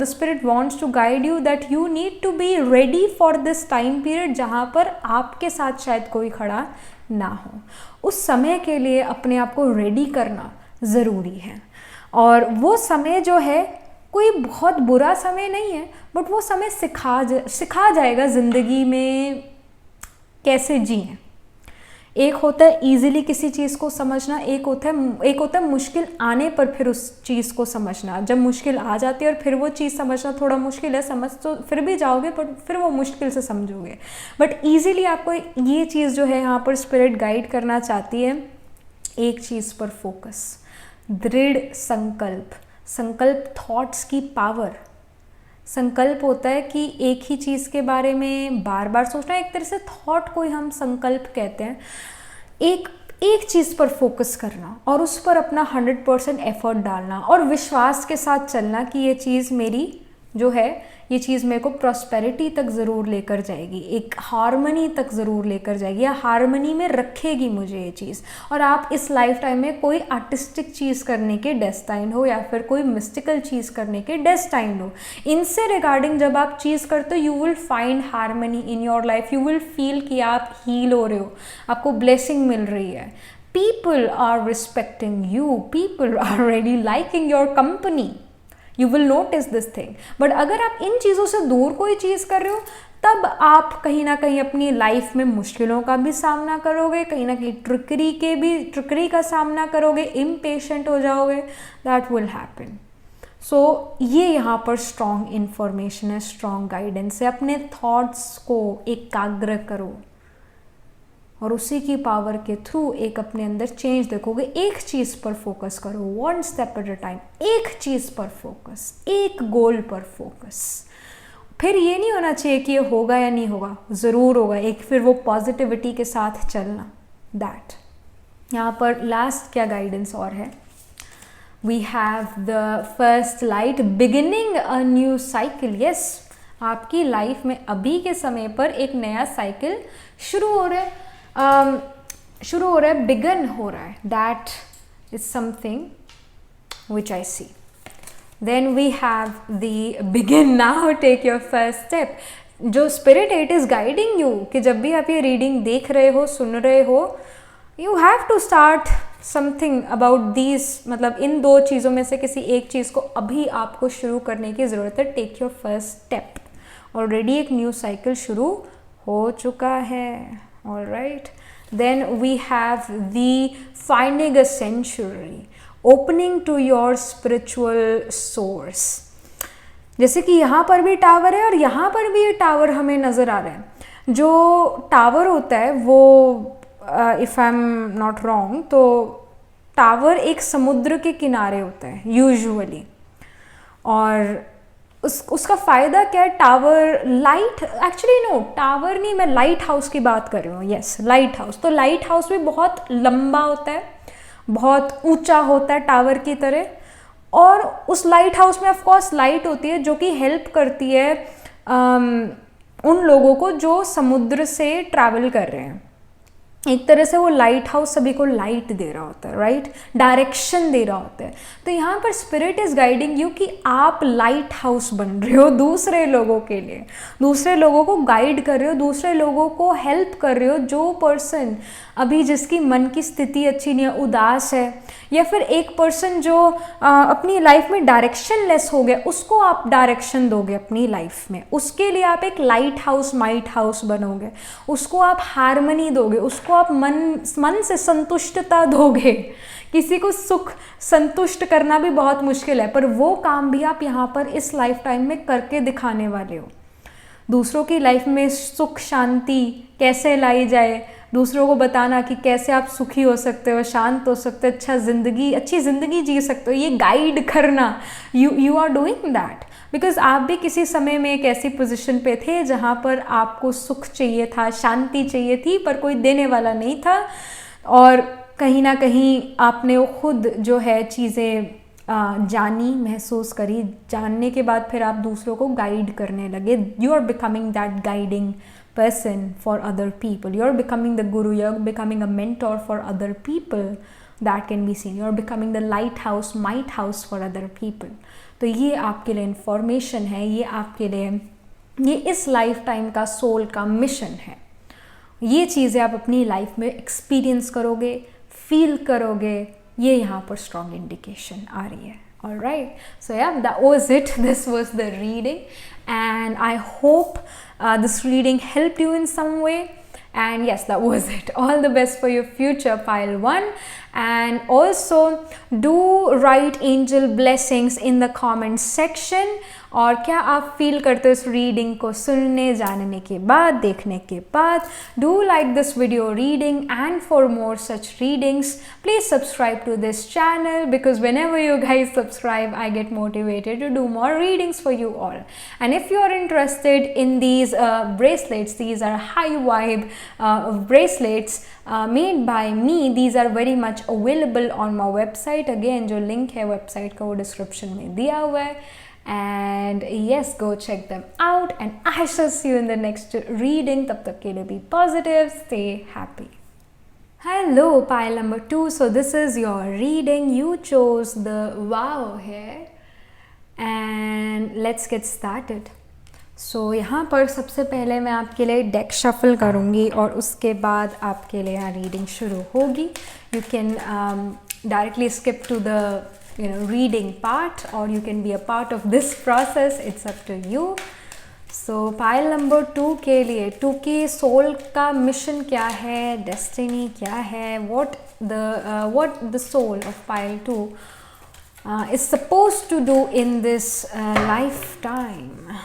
spirit wants to guide you that you need to be ready for this time period जहाँ पर आपके साथ शायद कोई खड़ा ना हो। उस समय के लिए अपने आप को रेडी करना ज़रूरी है। और वो समय जो है कोई बहुत बुरा समय नहीं है, बट वो समय सिखा जाएगा ज़िंदगी में कैसे जिएं। एक होता है ईजिली किसी चीज़ को समझना, एक होता है मुश्किल आने पर फिर उस चीज़ को समझना। जब मुश्किल आ जाती है और फिर वो चीज़ समझना थोड़ा मुश्किल है, समझ तो फिर भी जाओगे पर फिर वो मुश्किल से समझोगे। बट ईजिली आपको ये चीज़ जो है यहाँ पर स्पिरिट गाइड करना चाहती है, एक चीज़ पर फोकस, दृढ़ संकल्प थॉट्स की पावर। संकल्प होता है कि एक ही चीज़ के बारे में बार बार सोचना, एक तरह से थॉट को ही हम संकल्प कहते हैं। एक चीज़ पर फोकस करना और उस पर अपना 100% एफर्ट डालना और विश्वास के साथ चलना कि ये चीज़ मेरी जो है, ये चीज़ मेरे को प्रॉस्पेरिटी तक ज़रूर लेकर जाएगी, एक हार्मनी तक ज़रूर लेकर जाएगी, या हार्मनी में रखेगी मुझे ये चीज़। और आप इस लाइफ टाइम में कोई आर्टिस्टिक चीज़ करने के डेस्टाइंड हो या फिर कोई मिस्टिकल चीज़ करने के डेस्टाइंड हो। इनसे रिगार्डिंग जब आप चीज़ करते हो, you will find harmony in your life. You will feel कि आप हील हो रहे हो, आपको ब्लेसिंग मिल रही है। People are respecting you, people are ready liking your company. You will notice this thing. But अगर आप इन चीज़ों से दूर कोई चीज़ कर रहे हो, तब आप कहीं ना कहीं अपनी लाइफ में मुश्किलों का भी सामना करोगे, कहीं ना कहीं ट्रिकरी का सामना करोगे, इम्पेशेंट हो जाओगे। That will happen. सो ये यहाँ पर स्ट्रॉन्ग इन्फॉर्मेशन है, स्ट्रॉन्ग गाइडेंस है। अपने थॉट्स को एकाग्र करो और उसी की पावर के थ्रू एक अपने अंदर चेंज देखोगे। एक चीज़ पर फोकस करो, 1 स्टेप एट अ टाइम। एक चीज़ पर फोकस, एक गोल पर फोकस। फिर ये नहीं होना चाहिए कि ये होगा या नहीं होगा, ज़रूर होगा। एक फिर वो पॉजिटिविटी के साथ चलना। दैट यहाँ पर लास्ट क्या गाइडेंस और है, we have the first light beginning a new cycle. Yes, आपकी लाइफ में अभी के समय पर एक नया साइकिल शुरू हो रहा है, बिगन हो रहा है। That is something which I see. Then we have the begin now, take your first step. जो spirit it is guiding you कि जब भी आप ये रीडिंग देख रहे हो, सुन रहे हो, you have to start something about these. मतलब इन 2 चीज़ों में से किसी एक चीज़ को अभी आपको शुरू करने की ज़रूरत है। Take your first step. Already एक न्यू साइकिल शुरू हो चुका है। All right, then we have the finding a sanctuary, opening to your spiritual source। जैसे कि यहाँ पर भी टावर है और यहाँ पर भी ये टावर हमें नज़र आ रहा है। जो टावर होता है वो if I am not wrong, तो टावर एक समुद्र के किनारे होता है यूजुअली। और उसका फ़ायदा क्या है? Tower light, actually no, tower नहीं, मैं लाइट हाउस की बात कर रही हूँ। Yes, lighthouse. तो लाइट हाउस भी बहुत लंबा होता है, बहुत ऊंचा होता है टावर की तरह। और उस लाइट हाउस में ऑफ कोर्स लाइट होती है जो कि हेल्प करती है उन लोगों को जो समुद्र से ट्रैवल कर रहे हैं। एक तरह से वो लाइट हाउस सभी को लाइट दे रहा होता है, राइट, डायरेक्शन दे रहा होता है। तो यहाँ पर स्पिरिट इज़ गाइडिंग यू कि आप लाइट हाउस बन रहे हो दूसरे लोगों के लिए, दूसरे लोगों को गाइड कर रहे हो, दूसरे लोगों को हेल्प कर रहे हो। जो पर्सन अभी जिसकी मन की स्थिति अच्छी नहीं है, उदास है, या फिर एक पर्सन जो अपनी लाइफ में डायरेक्शन लेस हो गया, उसको आप डायरेक्शन दोगे अपनी लाइफ में, उसके लिए आप एक लाइट हाउस माइट हाउस बनोगे, उसको आप हारमनी दोगे, उसको आप मन से संतुष्टता दोगे। किसी को सुख संतुष्ट करना भी बहुत मुश्किल है, पर वो काम भी आप यहाँ पर इस लाइफ टाइम में करके दिखाने वाले हो। दूसरों की लाइफ में सुख शांति कैसे लाई जाए, दूसरों को बताना कि कैसे आप सुखी हो सकते हो, शांत हो सकते हो, अच्छी ज़िंदगी जी सकते हो, ये गाइड करना, you are doing that because आप भी किसी समय में एक ऐसी पोजीशन पे थे जहाँ पर आपको सुख चाहिए था, शांति चाहिए थी, पर कोई देने वाला नहीं था। और कहीं ना कहीं आपने वो खुद जो है चीज़ें जानी, महसूस करी, जानने के बाद फिर आप दूसरों को गाइड करने लगे। You are becoming that guiding person for other people. You're becoming the guru, you're becoming a mentor for other people, that can be seen. You're becoming the lighthouse, might house for other people. तो ये आपके लिए information है, ये आपके लिए, ये इस लाइफ टाइम का सोल का मिशन है। ये चीज़ें आप अपनी लाइफ में एक्सपीरियंस करोगे, फील करोगे, ये यहाँ पर स्ट्रॉन्ग इंडिकेशन आ रही है। All right, so yeah, that was it. This was the reading, and I hope this reading helped you in some way. And yes, that was it. All the best for your future, pile 1. And also do write angel blessings in the comment section. और क्या आप feel करते हो इस reading को सुनने, जानने के बाद, देखने के बाद। Do like this video reading, and for more such readings please subscribe to this channel, because whenever you guys subscribe I get motivated to do more readings for you all. And if you are interested in these bracelets, these are high vibe bracelets made by me. These are very much available on my website. Again, जो link है website का वो description में दिया हुआ है. And yes, go check them out, and I shall see you in the next reading. तब तक के लिए be positive, stay happy. Hello, pile number 2. So this is your reading. You chose the wow here, and let's get started. So यहाँ पर सबसे पहले मैं आपके लिए डेक शफल करूँगी और उसके बाद आपके लिए यहाँ रीडिंग शुरू होगी. You can directly skip to the reading part, or you can be a part of this process. It's up to you. So pile number 2 के लिए 2 के सोल का मिशन क्या है, डेस्टिनी क्या है, what the soul of pile 2 is supposed to do in this lifetime.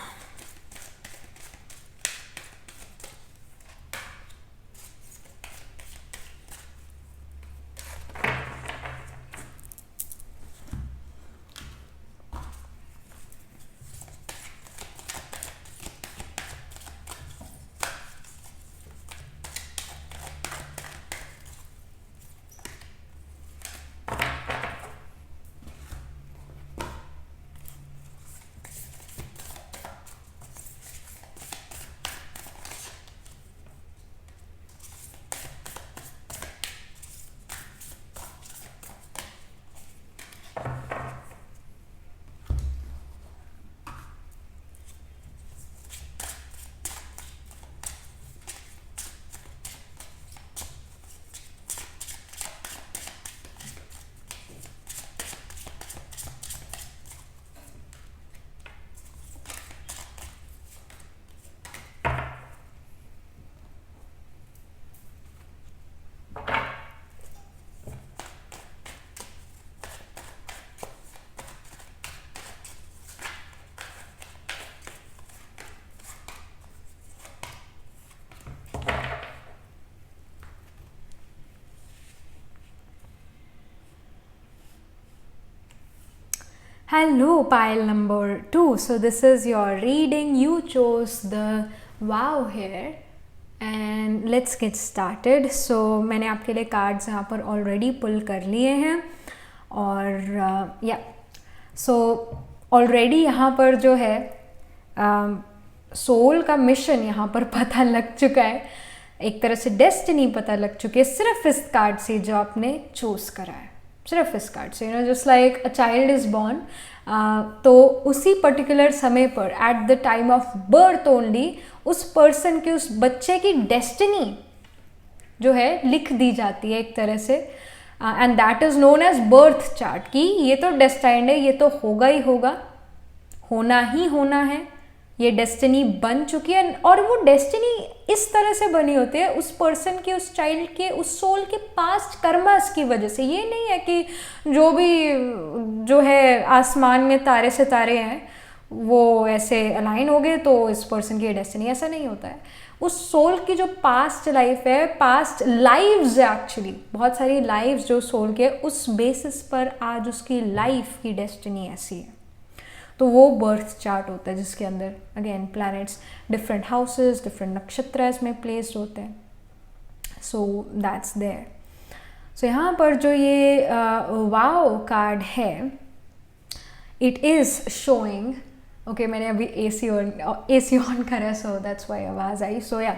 Hello, pile number 2. So this is your reading. You chose the wow here, and let's get started. So मैंने आपके लिए cards यहाँ पर already पुल कर लिए हैं, और या सो ऑलरेडी यहाँ पर जो है सोल का मिशन यहाँ पर पता लग चुका है. एक तरह से डेस्टिनी पता लग चुकी है सिर्फ इस कार्ड से जो आपने चूज करा है, सिर्फ इस कार्ड से। Just like a child is born, तो उसी पर्टिकुलर समय पर at the time of birth only उस पर्सन की, उस बच्चे की डेस्टिनी जो है लिख दी जाती है एक तरह से, and that is known as birth chart, कि ये तो डेस्टाइंड है, ये तो होगा ही होगा, होना ही होना है, ये डेस्टिनी बन चुकी है। और वो डेस्टिनी इस तरह से बनी होती है उस पर्सन के, उस चाइल्ड के, उस सोल के पास्ट कर्मास की वजह से। ये नहीं है कि जो भी जो है आसमान में तारे सितारे हैं वो ऐसे अलाइन हो गए तो इस पर्सन की डेस्टिनी, ऐसा नहीं होता है। उस सोल की जो पास्ट लाइफ है, पास्ट लाइव्स है एक्चुअली, बहुत सारी लाइव्स जो सोल के, उस बेसिस पर आज उसकी लाइफ की डेस्टिनी ऐसी है। तो वो बर्थ चार्ट होता है जिसके अंदर again planets different houses, different नक्षत्र इसमें प्लेस्ड होते हैं। So that's there. सो यहाँ पर जो ये वाव कार्ड है, इट इज़ शोइंग, ओके मैंने अभी एसी ऑन करा है, सो दैट्स व्हाई आवाज़ आई। सो या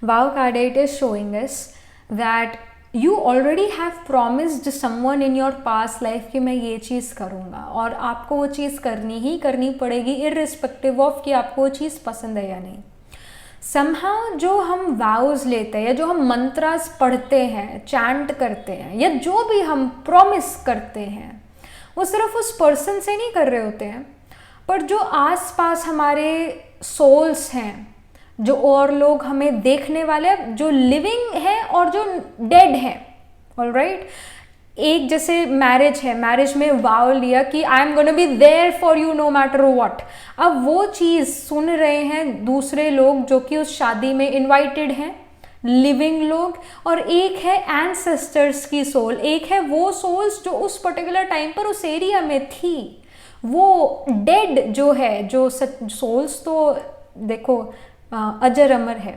vow card it is showing us that you already have promised someone in your past life कि मैं ये चीज़ करूँगा, और आपको वो चीज़ करनी ही करनी पड़ेगी इररिस्पेक्टिव ऑफ कि आपको वो चीज़ पसंद है या नहीं। समहाउ जो हम वाउज लेते हैं या जो हम मंत्रास पढ़ते हैं, चैंट करते हैं, या जो भी हम प्रॉमिस करते हैं, वो सिर्फ उस पर्सन से नहीं कर रहे होते हैं, पर जो आस पास हमारे सोल्स हैं, जो और लोग हमें देखने वाले, जो लिविंग है और जो डेड है, ऑलराइट। एक जैसे मैरिज है, मैरिज में वाव लिया कि I am gonna be there for you no matter what. अब वो चीज़ सुन रहे हैं दूसरे लोग जो कि उस शादी में इनवाइटेड हैं, लिविंग लोग, और एक है एंसेस्टर्स की सोल, एक है वो सोल्स जो उस पर्टिकुलर टाइम पर उस एरिया में थी। वो डेड जो है, जो सोल्स तो देखो अजर अमर है,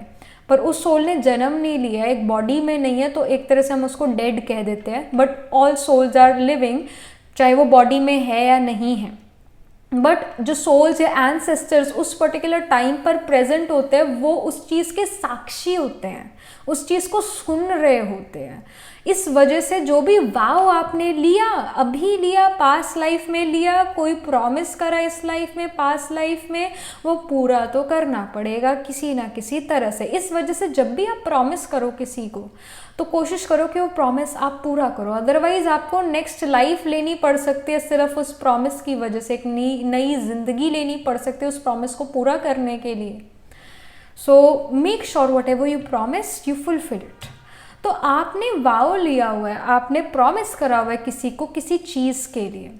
पर उस सोल ने जन्म नहीं लिया, एक बॉडी में नहीं है, तो एक तरह से हम उसको डेड कह देते हैं। But all souls are living, चाहे वो बॉडी में है या नहीं है। बट जो सोल्स या एंसेस्टर्स उस पर्टिकुलर टाइम पर प्रेजेंट होते हैं, वो उस चीज़ के साक्षी होते हैं, उस चीज़ को सुन रहे होते हैं। इस वजह से जो भी वाव आपने लिया, अभी लिया, पास्ट लाइफ में लिया, कोई प्रॉमिस करा इस लाइफ में, पास्ट लाइफ में, वो पूरा तो करना पड़ेगा किसी ना किसी तरह से। इस वजह से जब भी आप प्रॉमिस करो किसी को, तो कोशिश करो कि वो प्रॉमिस आप पूरा करो, अदरवाइज आपको नेक्स्ट लाइफ लेनी पड़ सकती है सिर्फ उस प्रॉमिस की वजह से, एक नई जिंदगी लेनी पड़ सकती है उस प्रॉमिस को पूरा करने के लिए। So make sure what ever you promise you fulfil it. तो आपने वाव लिया हुआ है, आपने प्रॉमिस करा हुआ है किसी को किसी चीज़ के लिए,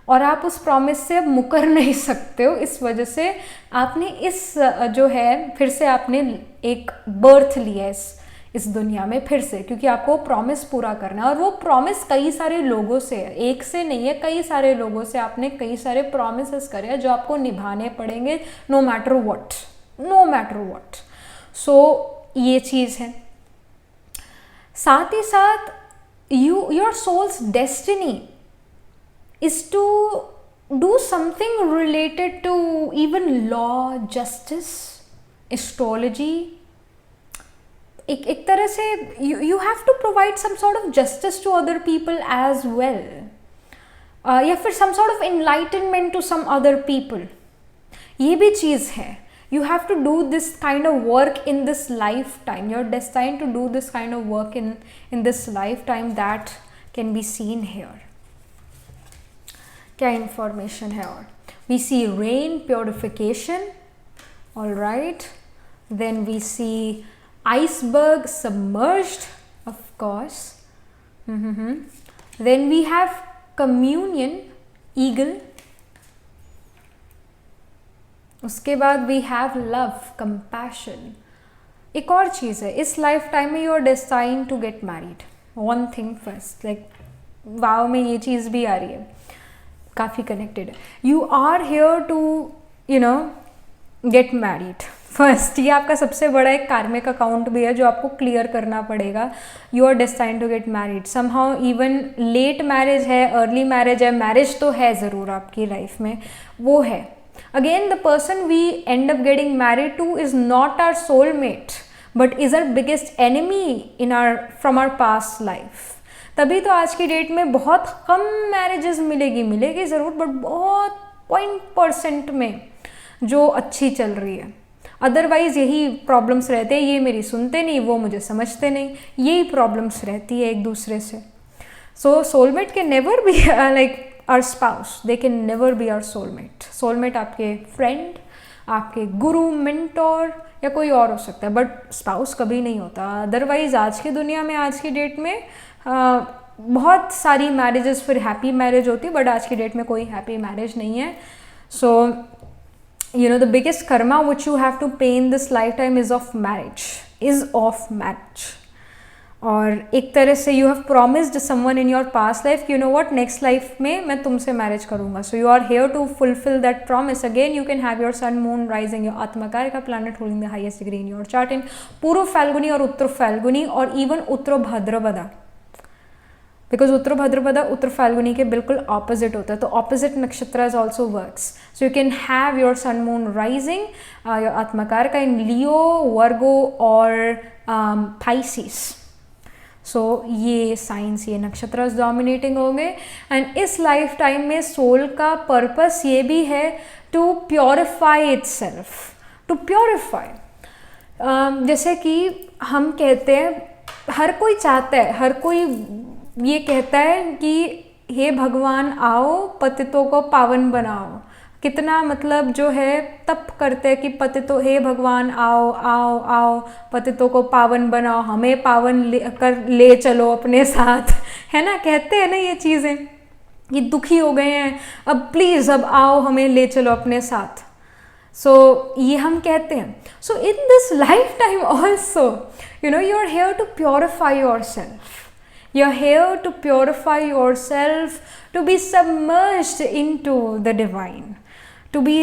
और आप उस प्रॉमिस से अब मुकर नहीं सकते हो। इस वजह से आपने इस जो है फिर से आपने एक बर्थ लिया इस दुनिया में फिर से, क्योंकि आपको प्रॉमिस पूरा करना है। और वो प्रॉमिस कई सारे लोगों से है, एक से नहीं है, कई सारे लोगों से आपने कई सारे प्रॉमिसेस करे हैं जो आपको निभाने पड़ेंगे no matter what, no matter what. So ये चीज़ है। साथ ही साथ your soul's destiny is to do something related to even law, justice, astrology. एक तरह से you have to provide some sort of justice to other people as well, या फिर some sort of enlightenment to some other people. ये भी चीज़ है। You have to do this kind of work in this lifetime. You're destined to do this kind of work in this lifetime. That can be seen here. क्या information है और we see rain purification, all right, then we see iceberg submerged, of course, then we have communion, eagle, उसके बाद we have love, compassion। एक और चीज़ है, इस lifetime में you are destined to get married, one thing first, like वाव में ये चीज़ भी आ रही है, काफ़ी कनेक्टेड है। You are here to you know get married first. ये आपका सबसे बड़ा एक कार्मिक अकाउंट भी है जो आपको क्लियर करना पड़ेगा। You are destined to get married somehow, even late marriage है, अर्ली मैरिज है, मैरिज तो है ज़रूर आपकी लाइफ में, वो है। Again the person we end up getting married to is not our soulmate, but is our biggest enemy in our from our past life. तभी तो आज की डेट में बहुत कम मैरिजेस मिलेगी ज़रूर, बट बहुत 0% में जो अच्छी चल रही है। अदरवाइज़ यही प्रॉब्लम्स रहते हैं, ये मेरी सुनते नहीं, वो मुझे समझते नहीं, यही प्रॉब्लम्स रहती है एक दूसरे से। So soulmate can never be like our spouse, they can never be our soulmate. Soulmate आपके फ्रेंड, आपके गुरु, मेंटोर या कोई और हो सकता है, बट स्पाउस कभी नहीं होता। अदरवाइज़ आज की दुनिया में, आज की डेट में बहुत सारी मैरिजेस फिर हैप्पी मैरिज होती है, बट आज की डेट में कोई हैप्पी मैरिज नहीं है। सो you know the biggest karma which you have to pay in this lifetime is of marriage। और एक तरह से you have promised someone in your past life कि you know what, next life में मैं तुमसे मैरिज करूँगा। so you are here to fulfill that promise। again you can have your sun moon rising, your आत्मकार का planet holding the highest degree in your chart in पूर्व फाल्गुनी और उत्तर फाल्गुनी और even Uttara Bhadrapada, because Uttara Bhadrapada Uttara Phalguni के बिल्कुल ऑपोजिट होता है, तो opposite nakshatra also works. So you can have your sun moon rising, your atmakaraka in लियो, वर्गो और पाइसिस। सो ये साइंस, ये नक्षत्र डोमिनेटिंग होंगे। एंड इस लाइफ टाइम में सोल का पर्पस ये भी है to purify itself, to purify. जैसे कि हम कहते हैं, हर कोई चाहता है, हर कोई ये कहता है कि हे भगवान आओ पतितों को पावन बनाओ। कितना मतलब जो है तप करते हैं कि पतितों, हे भगवान आओ आओ आओ पतितों को पावन बनाओ, हमें पावन ले चलो अपने साथ, है ना, कहते हैं ना ये चीज़ें, ये दुखी हो गए हैं अब प्लीज़ अब आओ हमें ले चलो अपने साथ। सो ये हम कहते हैं। So in this lifetime also you know you are here to purify yourself. You're here to purify yourself, to be submerged into the divine, to be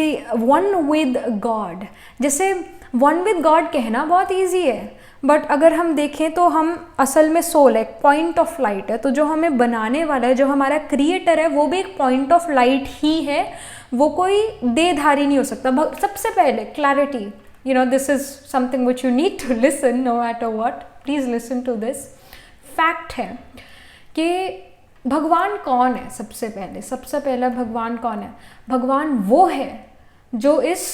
one with God। जैसे one with God कहना बहुत easy है, but अगर हम देखें तो हम असल में सोल है, पॉइंट ऑफ लाइट है, तो जो हमें बनाने वाला है, जो हमारा क्रिएटर है, वो भी एक पॉइंट ऑफ लाइट ही है, वो कोई देहधारी नहीं हो सकता। सबसे पहले clarity, you know this is something which you need to listen no matter what, please listen to this. Fact है कि भगवान कौन है। सबसे पहला भगवान कौन है? भगवान वो है जो इस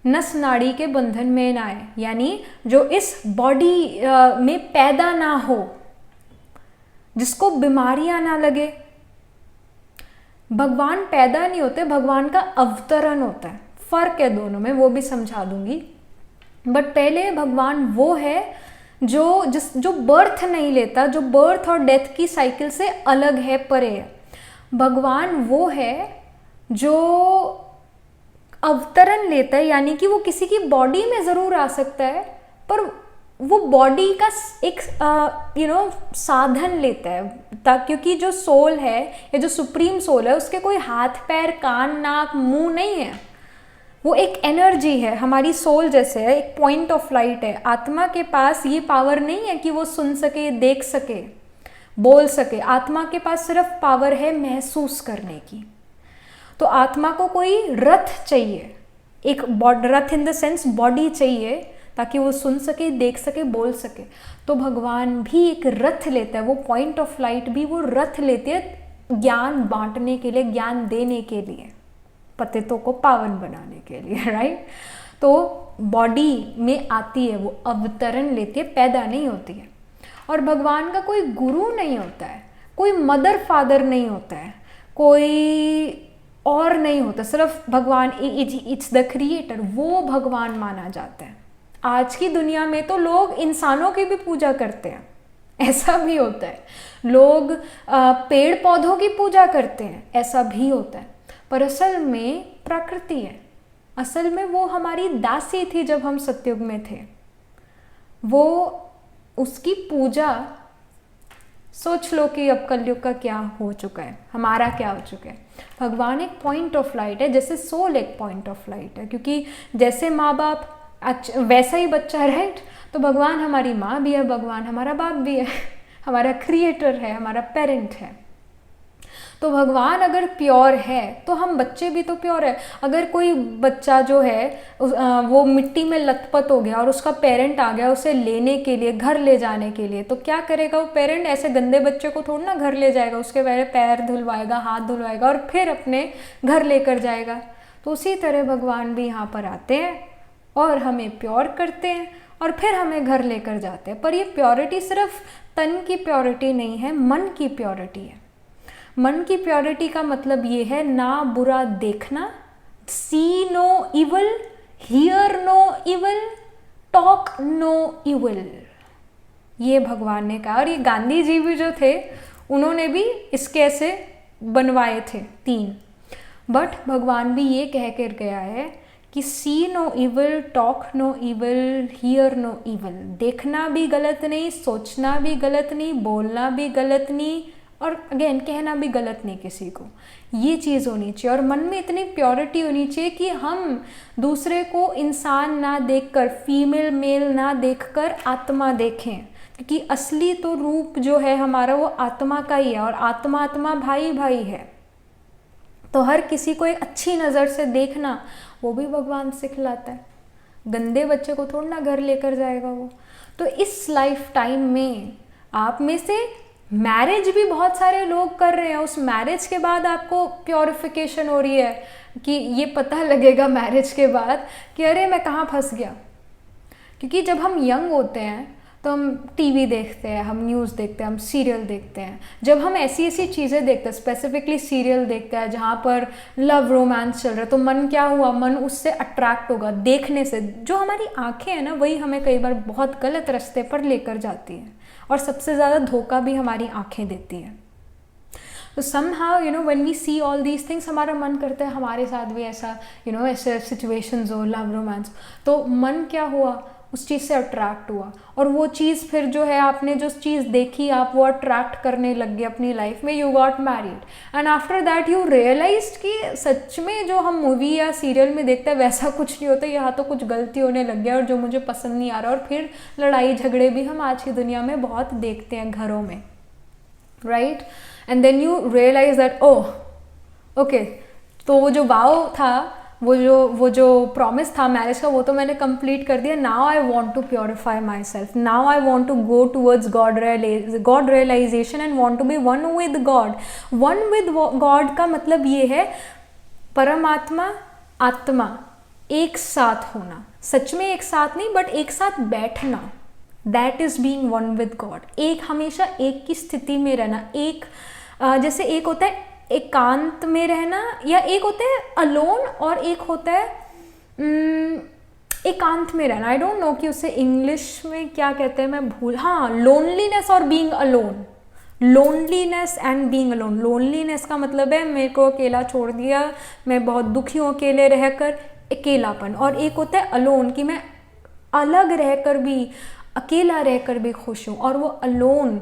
नस नाड़ी के बंधन में ना आए, यानी जो इस बॉडी में पैदा ना हो, जिसको बीमारियां ना लगे। भगवान पैदा नहीं होते, भगवान का अवतरण होता है। फर्क है दोनों में, वो भी समझा दूंगी। बट पहले भगवान वो है जो बर्थ नहीं लेता, जो बर्थ और डेथ की साइकिल से अलग है, परे है। भगवान वो है जो अवतरण लेता है, यानी कि वो किसी की बॉडी में ज़रूर आ सकता है, पर वो बॉडी का एक साधन लेता है, क्योंकि जो सोल है या जो सुप्रीम सोल है, उसके कोई हाथ पैर कान नाक मुंह नहीं है। वो एक एनर्जी है, हमारी सोल जैसे है, एक पॉइंट ऑफ लाइट है। आत्मा के पास ये पावर नहीं है कि वो सुन सके, देख सके, बोल सके। आत्मा के पास सिर्फ पावर है महसूस करने की। तो आत्मा को कोई रथ चाहिए, एक रथ इन द सेंस बॉडी चाहिए, ताकि वो सुन सके, देख सके, बोल सके। तो भगवान भी एक रथ लेता है, वो पॉइंट ऑफ लाइट भी वो रथ लेते हैं ज्ञान बांटने के लिए, ज्ञान देने के लिए, पतितों को पावन बनाने के लिए, राइट। तो बॉडी में आती है, वो अवतरण लेती है, पैदा नहीं होती है। और भगवान का कोई गुरु नहीं होता है, कोई मदर फादर नहीं होता है, कोई और नहीं होता, सिर्फ भगवान, इट्स द क्रिएटर, वो भगवान माना जाता है। आज की दुनिया में तो लोग इंसानों की भी पूजा करते हैं, ऐसा भी होता है। लोग पेड़ पौधों की पूजा करते हैं, ऐसा भी होता है। पर असल में प्रकृति है, असल में वो हमारी दासी थी जब हम सतयुग में थे। वो उसकी पूजा, सोच लो कि अब कलयुग का क्या हो चुका है, हमारा क्या हो चुका है। भगवान एक पॉइंट ऑफ लाइट है, जैसे सोल एक पॉइंट ऑफ लाइट है, क्योंकि जैसे माँ बाप वैसा ही बच्चा, राइट। तो भगवान हमारी माँ भी है, भगवान हमारा बाप भी है, हमारा क्रिएटर है, हमारा पेरेंट है। तो भगवान अगर प्योर है तो हम बच्चे भी तो प्योर है। अगर कोई बच्चा जो है वो मिट्टी में लथपथ हो गया और उसका पेरेंट आ गया उसे लेने के लिए, घर ले जाने के लिए, तो क्या करेगा वो पेरेंट? ऐसे गंदे बच्चे को थोड़ा ना घर ले जाएगा, उसके पहले पैर धुलवाएगा, हाथ धुलवाएगा और फिर अपने घर लेकर जाएगा। तो उसी तरह भगवान भी यहाँ पर आते हैं और हमें प्योर करते हैं और फिर हमें घर लेकर जाते हैं। पर ये प्योरिटी सिर्फ तन की प्योरिटी नहीं है, मन की प्योरिटी है। मन की प्योरिटी का मतलब ये है ना बुरा देखना, see no evil, hear no evil, talk no evil. ये भगवान ने कहा। और ये गांधी जी भी जो थे उन्होंने भी इसके ऐसे बनवाए थे 3। बट भगवान भी ये कह कर गया है कि see no evil, talk no evil, hear no evil. देखना भी गलत नहीं, सोचना भी गलत नहीं, बोलना भी गलत नहीं और अगेन कहना भी गलत नहीं किसी को। ये चीज़ होनी चाहिए और मन में इतनी प्योरिटी होनी चाहिए कि हम दूसरे को इंसान ना देखकर, फीमेल मेल ना देखकर आत्मा देखें, क्योंकि असली तो रूप जो है हमारा वो आत्मा का ही है और आत्मा आत्मा भाई भाई है। तो हर किसी को एक अच्छी नज़र से देखना वो भी भगवान सिखलाता है। गंदे बच्चे को थोड़ा ना घर लेकर जाएगा वो। तो इस लाइफ टाइम में आप में से मैरिज भी बहुत सारे लोग कर रहे हैं, उस मैरिज के बाद आपको प्योरिफिकेशन हो रही है कि ये पता लगेगा मैरिज के बाद कि अरे मैं कहाँ फंस गया। क्योंकि जब हम यंग होते हैं तो हम टीवी देखते हैं, हम न्यूज़ देखते हैं, हम सीरियल देखते हैं। जब हम ऐसी ऐसी चीज़ें देखते हैं, स्पेसिफिकली सीरियल देखते हैं जहाँ पर लव रोमांस चल रहा है, तो मन क्या हुआ, मन उससे अट्रैक्ट होगा देखने से। जो हमारी आंखें हैं ना वही हमें कई बार बहुत गलत रास्ते पर लेकर जाती हैं और सबसे ज़्यादा धोखा भी हमारी आंखें देती हैं। तो somehow when we see all these things हमारा मन करता है हमारे साथ भी ऐसा ऐसे सिचुएशंस हो, लव रोमांस। तो मन क्या हुआ, उस चीज़ से अट्रैक्ट हुआ और वो चीज़ फिर जो है आपने जो चीज़ देखी आप वो अट्रैक्ट करने लग गए अपनी लाइफ में। You got married and after that you realized कि सच में जो हम मूवी या सीरियल में देखते हैं वैसा कुछ नहीं होता, यहाँ तो कुछ गलती होने लग गया और जो मुझे पसंद नहीं आ रहा। और फिर लड़ाई झगड़े भी हम आज की दुनिया में बहुत देखते हैं घरों में, right. And then you realize that oh okay, तो वो जो वाव था, वो जो प्रॉमिस था मैरिज का, वो तो मैंने कंप्लीट कर दिया। Now I want to purify myself, now I want to go towards God realization and want to be one with God. One with God का मतलब ये है परमात्मा आत्मा एक साथ होना, सच में एक साथ नहीं बट एक साथ बैठना। That is being one with God. एक हमेशा एक की स्थिति में रहना। एक जैसे एक होता है एकांत में रहना, या एक होता है अलोन और एक होता है एकांत में रहना। आई डोंट नो कि उसे इंग्लिश में क्या कहते हैं, मैं भूल, हाँ, लोनलीनेस और being alone. Loneliness and being alone. Loneliness का मतलब है मेरे को अकेला छोड़ दिया, मैं बहुत दुखी हूँ अकेले रहकर, अकेलापन। और एक होता है अलोन कि मैं अलग रहकर भी, अकेला रहकर भी खुश हूँ। और वो अलोन,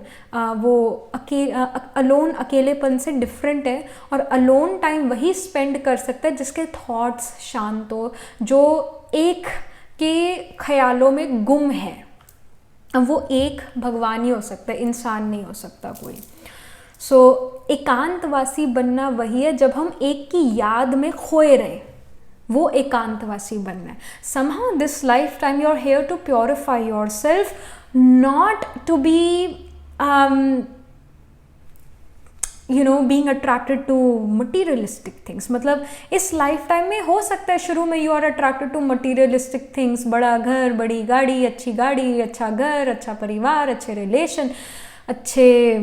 अलोन अकेलेपन से डिफरेंट है। और अलोन टाइम वही स्पेंड कर सकता है जिसके थॉट्स शांत हो, जो एक के ख्यालों में गुम है। अब वो एक भगवान ही हो सकता है, इंसान नहीं हो सकता कोई। सो एकांतवासी बनना वही है जब हम एक की याद में खोए रहे, वो एकांतवासी बनना है। somehow this lifetime you are here to purify yourself, not to be being attracted to materialistic things। मतलब इस लाइफ टाइम में हो सकता है शुरू में you are attracted to materialistic things, बड़ा घर, बड़ी गाड़ी, अच्छा घर, अच्छा परिवार, अच्छे रिलेशन, अच्छे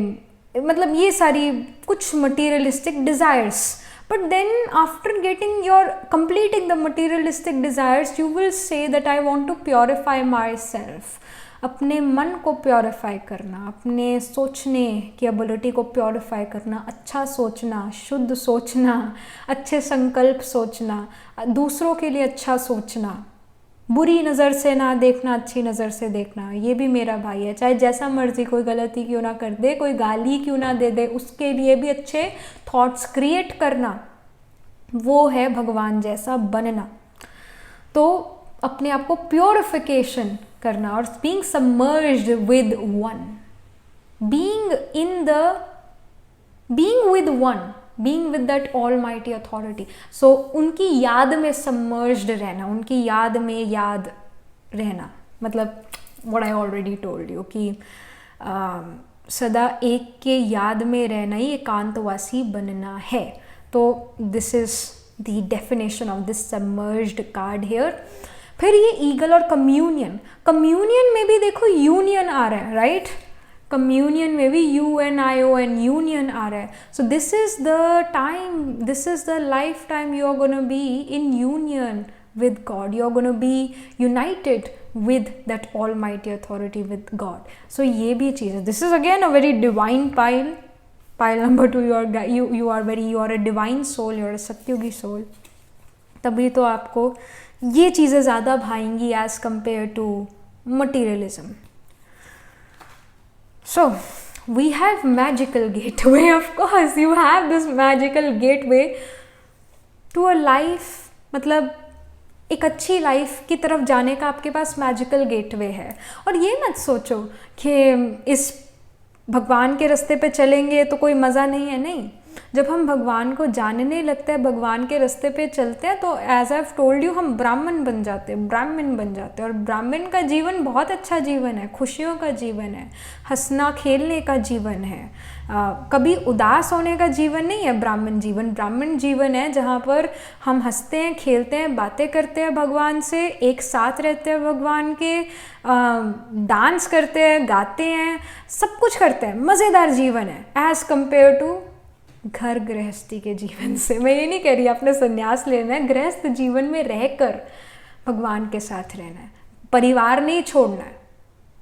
मतलब ये सारी कुछ materialistic desires. But then after completing the materialistic desires, you will say that I want to purify myself। अपने मन को प्योरीफाई करना, अपने सोचने की एबिलिटी को प्योरीफाई करना, अच्छा सोचना, शुद्ध सोचना, अच्छे संकल्प सोचना, दूसरों के लिए अच्छा सोचना, बुरी नज़र से ना देखना, अच्छी नज़र से देखना। ये भी मेरा भाई है, चाहे जैसा मर्जी कोई गलती क्यों ना कर दे, कोई गाली क्यों ना दे दे, उसके लिए भी अच्छे थॉट्स क्रिएट करना, वो है भगवान जैसा बनना। तो अपने आप को प्योरिफिकेशन करना और being submerged with one, being with one, being with that almighty authority. So उनकी याद में सबमर्ज्ड रहना, उनकी याद में याद रहना, मतलब what I already told you कि सदा एक के याद में रहना ही एकांतवासी बनना है. तो this is the definition of this submerged card here. फिर ये ईगल और कम्यूनियन, कम्यूनियन में भी देखो यूनियन आ रहा है, राइट? कम्यूनियन में भी UNION यूनियन आ रहा है. So this is the time, this is the lifetime you are gonna be in union with God. You are going to be united with that almighty authority, with God. So ये भी चीज़ है. This is again a very divine pile. Pile number 2, you are a divine soul, you are a सत्युगी soul. तभी तो आपको ये चीज़ें ज़्यादा भाएंगी as compared to materialism. So we have magical gateway. Of course you have this magical gateway to a life. मतलब एक अच्छी life की तरफ जाने का आपके पास मैजिकल गेटवे है. और ये मत सोचो कि इस भगवान के रास्ते पे चलेंगे तो कोई मज़ा नहीं है. नहीं, जब हम भगवान को जानने लगते हैं, भगवान के रास्ते पे चलते हैं, तो as I have told you हम ब्राह्मण बन जाते हैं, ब्राह्मण बन जाते हैं. और ब्राह्मण का जीवन बहुत अच्छा जीवन है, खुशियों का जीवन है, हंसना खेलने का जीवन है, कभी उदास होने का जीवन नहीं है. ब्राह्मण जीवन, ब्राह्मण जीवन है जहाँ पर हम हंसते हैं, खेलते हैं, बातें करते हैं भगवान से, एक साथ रहते हैं भगवान के, डांस करते हैं, गाते हैं, सब कुछ करते हैं. मज़ेदार जीवन है एज़ कम्पेयर टू घर गृहस्थी के जीवन से. मैं ये नहीं कह रही आपने संन्यास लेना है, गृहस्थ जीवन में रहकर भगवान के साथ रहना है, परिवार नहीं छोड़ना है.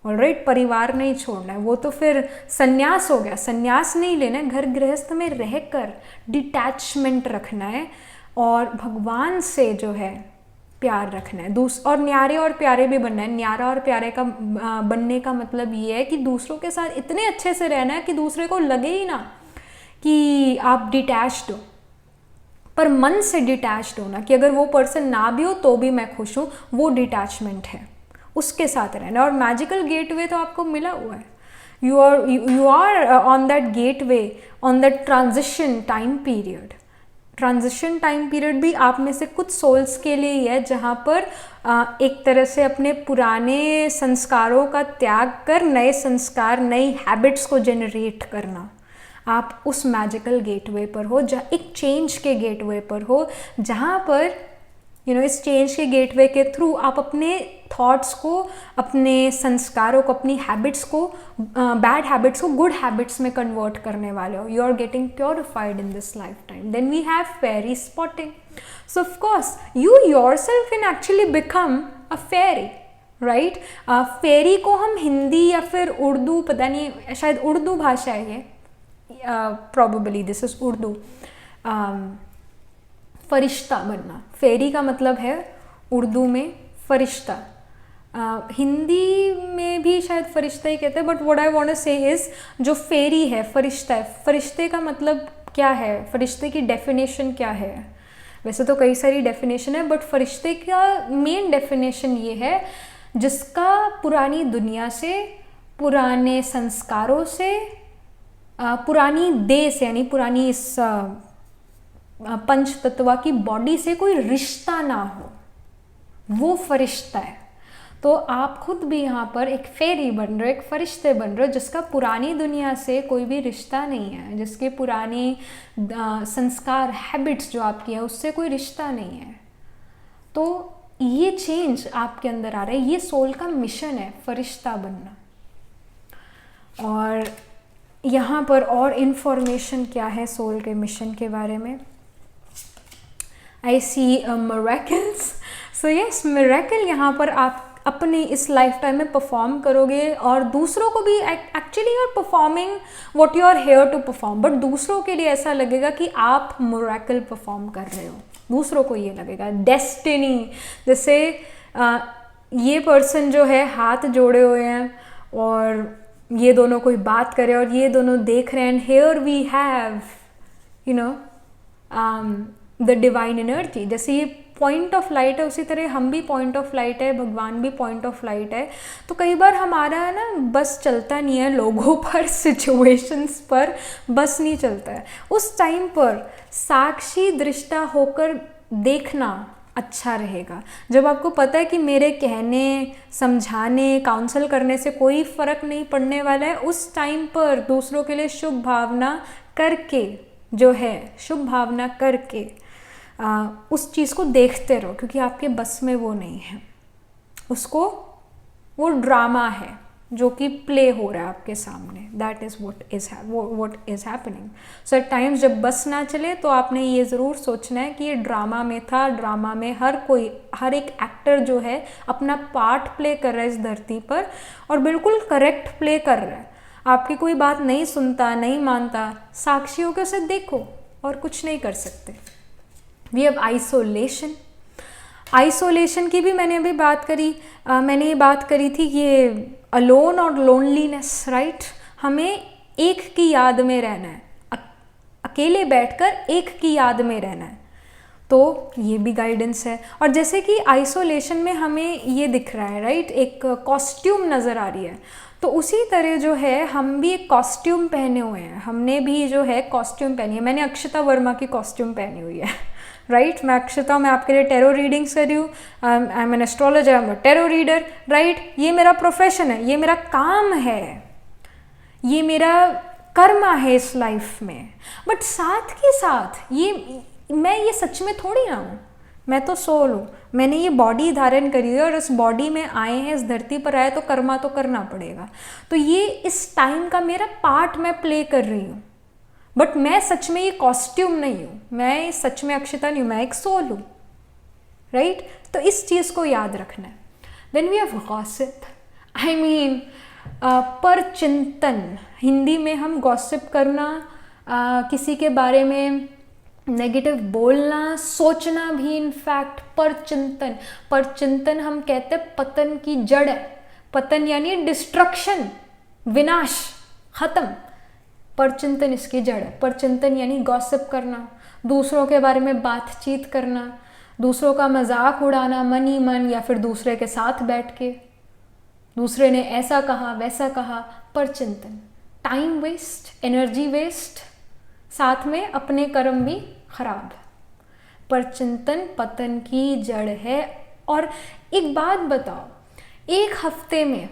ऑलराइट, परिवार नहीं छोड़ना है, वो तो फिर संन्यास हो गया. संन्यास नहीं लेना है, घर गृहस्थ में रहकर डिटैचमेंट रखना है और भगवान से जो है प्यार रखना है. और न्यारे और प्यारे भी बनना है. न्यारा और प्यारे का बनने का मतलब ये है कि दूसरों के साथ इतने अच्छे से रहना है कि दूसरे को लगे ही ना कि आप डिटैच्ड हो, पर मन से डिटैच्ड होना कि अगर वो पर्सन ना भी हो तो भी मैं खुश हूँ, वो डिटैचमेंट है, उसके साथ रहना. और मैजिकल गेटवे तो आपको मिला हुआ है. You are on that gateway, on that transition time period. Transition time period भी आप में से कुछ सोल्स के लिए ही है जहाँ पर एक तरह से अपने पुराने संस्कारों का त्याग कर नए संस्कार, नई हैबिट्स को जनरेट करना. आप उस मैजिकल गेटवे पर हो, जहाँ एक चेंज के गेटवे पर हो, जहाँ पर इस चेंज के गेटवे के थ्रू आप अपने थॉट्स को, अपने संस्कारों को, अपनी हैबिट्स को, बैड हैबिट्स को गुड हैबिट्स में कन्वर्ट करने वाले हो. You are getting purified in this lifetime. Then we have fairy spotting. So of course you yourself can actually become a fairy, right? Fairy को हम हिंदी या फिर उर्दू, पता नहीं, शायद उर्दू भाषा है ये, probably this is उर्दू. फरिश्ता बनना, फेरी का मतलब है उर्दू में फरिश्ता. हिंदी में भी शायद फरिश्ता ही कहते हैं, but what I want to say is जो फेरी है, फरिश्ता है, फरिश्ते का मतलब क्या है, फरिश्ते की डेफिनेशन क्या है? वैसे तो कई सारी डेफिनेशन है, बट फरिश्ते का मेन डेफिनेशन ये है जिसका पुरानी दुनिया से, पुराने संस्कारों से, पुरानी देह से, यानी पुरानी इस पंच तत्वा की बॉडी से कोई रिश्ता ना हो, वो फरिश्ता है. तो आप खुद भी यहाँ पर एक फेरी बन रहे हो, एक फरिश्ते बन रहे हो जिसका पुरानी दुनिया से कोई भी रिश्ता नहीं है, जिसके पुरानी संस्कार, हैबिट्स जो आपकी है उससे कोई रिश्ता नहीं है. तो ये चेंज आपके अंदर आ रहा है, ये सोल का मिशन है, फरिश्ता बनना. और यहाँ पर और इन्फॉर्मेशन क्या है सोल के मिशन के बारे में? आई सी मिरेकल्स. सो यस, मिरेकल यहाँ पर आप अपनी इस लाइफ टाइम में परफॉर्म करोगे और दूसरों को भी, actually you are performing what you are here to perform, but दूसरों के लिए ऐसा लगेगा कि आप मिरेकल परफॉर्म कर रहे हो. दूसरों को ये लगेगा डेस्टिनी, जैसे ये पर्सन जो है हाथ जोड़े हुए हैं और ये दोनों कोई बात करे और ये दोनों देख रहे हैं, here we have the divine energy. जैसे ये पॉइंट ऑफ लाइट है, उसी तरह हम भी पॉइंट ऑफ लाइट है, भगवान भी पॉइंट ऑफ लाइट है। तो कई बार हमारा ना बस चलता नहीं है लोगों पर, सिचुएशंस पर बस नहीं चलता है। उस टाइम पर साक्षी दृष्टा होकर देखना अच्छा रहेगा। जब आपको पता है कि मेरे कहने, समझाने, काउंसल करने से कोई फ़र्क नहीं पड़ने वाला है, उस टाइम पर दूसरों के लिए शुभ भावना करके, जो है शुभ भावना करके उस चीज़ को देखते रहो, क्योंकि आपके बस में वो नहीं है। उसको, वो ड्रामा है जो कि प्ले हो रहा है आपके सामने। That is what is happening. So at times जब बस ना चले तो आपने ये ज़रूर सोचना है कि ये ड्रामा में था। ड्रामा में हर एक एक्टर जो है अपना पार्ट प्ले कर रहा है इस धरती पर, और बिल्कुल करेक्ट प्ले कर रहा है। आपकी कोई बात नहीं सुनता, नहीं मानता, साक्षी होकर उसे देखो और कुछ नहीं कर सकते। We have isolation. आइसोलेशन की भी मैंने अभी बात करी। मैंने ये बात करी थी कि अलोन और लोनलीनेस, राइट। हमें एक की याद में रहना है, अकेले बैठकर एक की याद में रहना है, तो ये भी गाइडेंस है। और जैसे कि आइसोलेशन में हमें ये दिख रहा है, राइट, एक कॉस्ट्यूम नज़र आ रही है, तो उसी तरह जो है हम भी एक कॉस्ट्यूम पहने हुए हैं। हमने भी जो है कॉस्ट्यूम पहनी है। मैंने अक्षता वर्मा की कॉस्ट्यूम पहनी हुई है, राइट। मैं अक्षता, मैं आपके लिए टैरो रीडिंग्स कर रही हूँ। I am an astrologer, I am a tarot reader, right. ये मेरा प्रोफेशन है, ये मेरा काम है, ये मेरा कर्मा है इस लाइफ में। बट साथ के साथ मैं सच में थोड़ी ना हूँ, मैं तो सोल हूँ। मैंने ये बॉडी धारण करी है और इस बॉडी में आए हैं, इस धरती पर आए तो कर्मा तो करना पड़ेगा। तो ये इस टाइम का मेरा पार्ट मैं प्ले कर रही हूँ, बट मैं सच में ये कॉस्ट्यूम नहीं हूँ, मैं सच में अक्षता नहीं हूँ, मैं एक सोल हूँ, राइट। तो इस चीज़ को याद रखना है। Then we have gossip, I mean परचिंतन। हिंदी में हम गॉसिप करना, किसी के बारे में नेगेटिव बोलना, सोचना भी इनफैक्ट परचिंतन। परचिंतन हम कहते हैं पतन की जड़ है। पतन यानी डिस्ट्रक्शन, विनाश, खत्म। परचिंतन इसकी जड़ है। परचिंतन यानी गॉसिप करना, दूसरों के बारे में बातचीत करना, दूसरों का मजाक उड़ाना मन ही मन, या फिर दूसरे के साथ बैठ के दूसरे ने ऐसा कहा वैसा कहा। परचिंतन, टाइम वेस्ट, एनर्जी वेस्ट, साथ में अपने कर्म भी खराब। परचिंतन पतन की जड़ है। और एक बात बताओ, एक हफ्ते में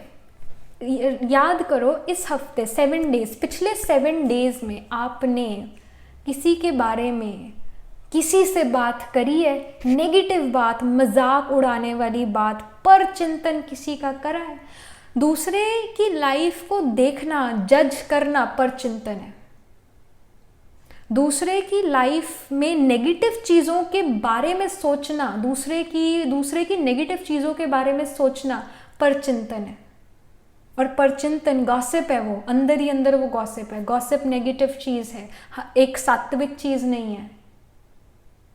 याद करो, इस हफ्ते 7 डेज, पिछले 7 डेज में आपने किसी के बारे में किसी से बात करी है? नेगेटिव बात, मजाक उड़ाने वाली बात, परचिंतन किसी का करा है? दूसरे की लाइफ को देखना, जज करना परचिंतन है। दूसरे की लाइफ में नेगेटिव चीज़ों के बारे में सोचना, दूसरे की नेगेटिव चीज़ों के बारे में सोचना परचिंतन है। और परचिंतन गॉसिप है, वो अंदर ही अंदर वो गॉसिप है। गॉसिप नेगेटिव चीज़ है, एक सात्विक चीज़ नहीं है,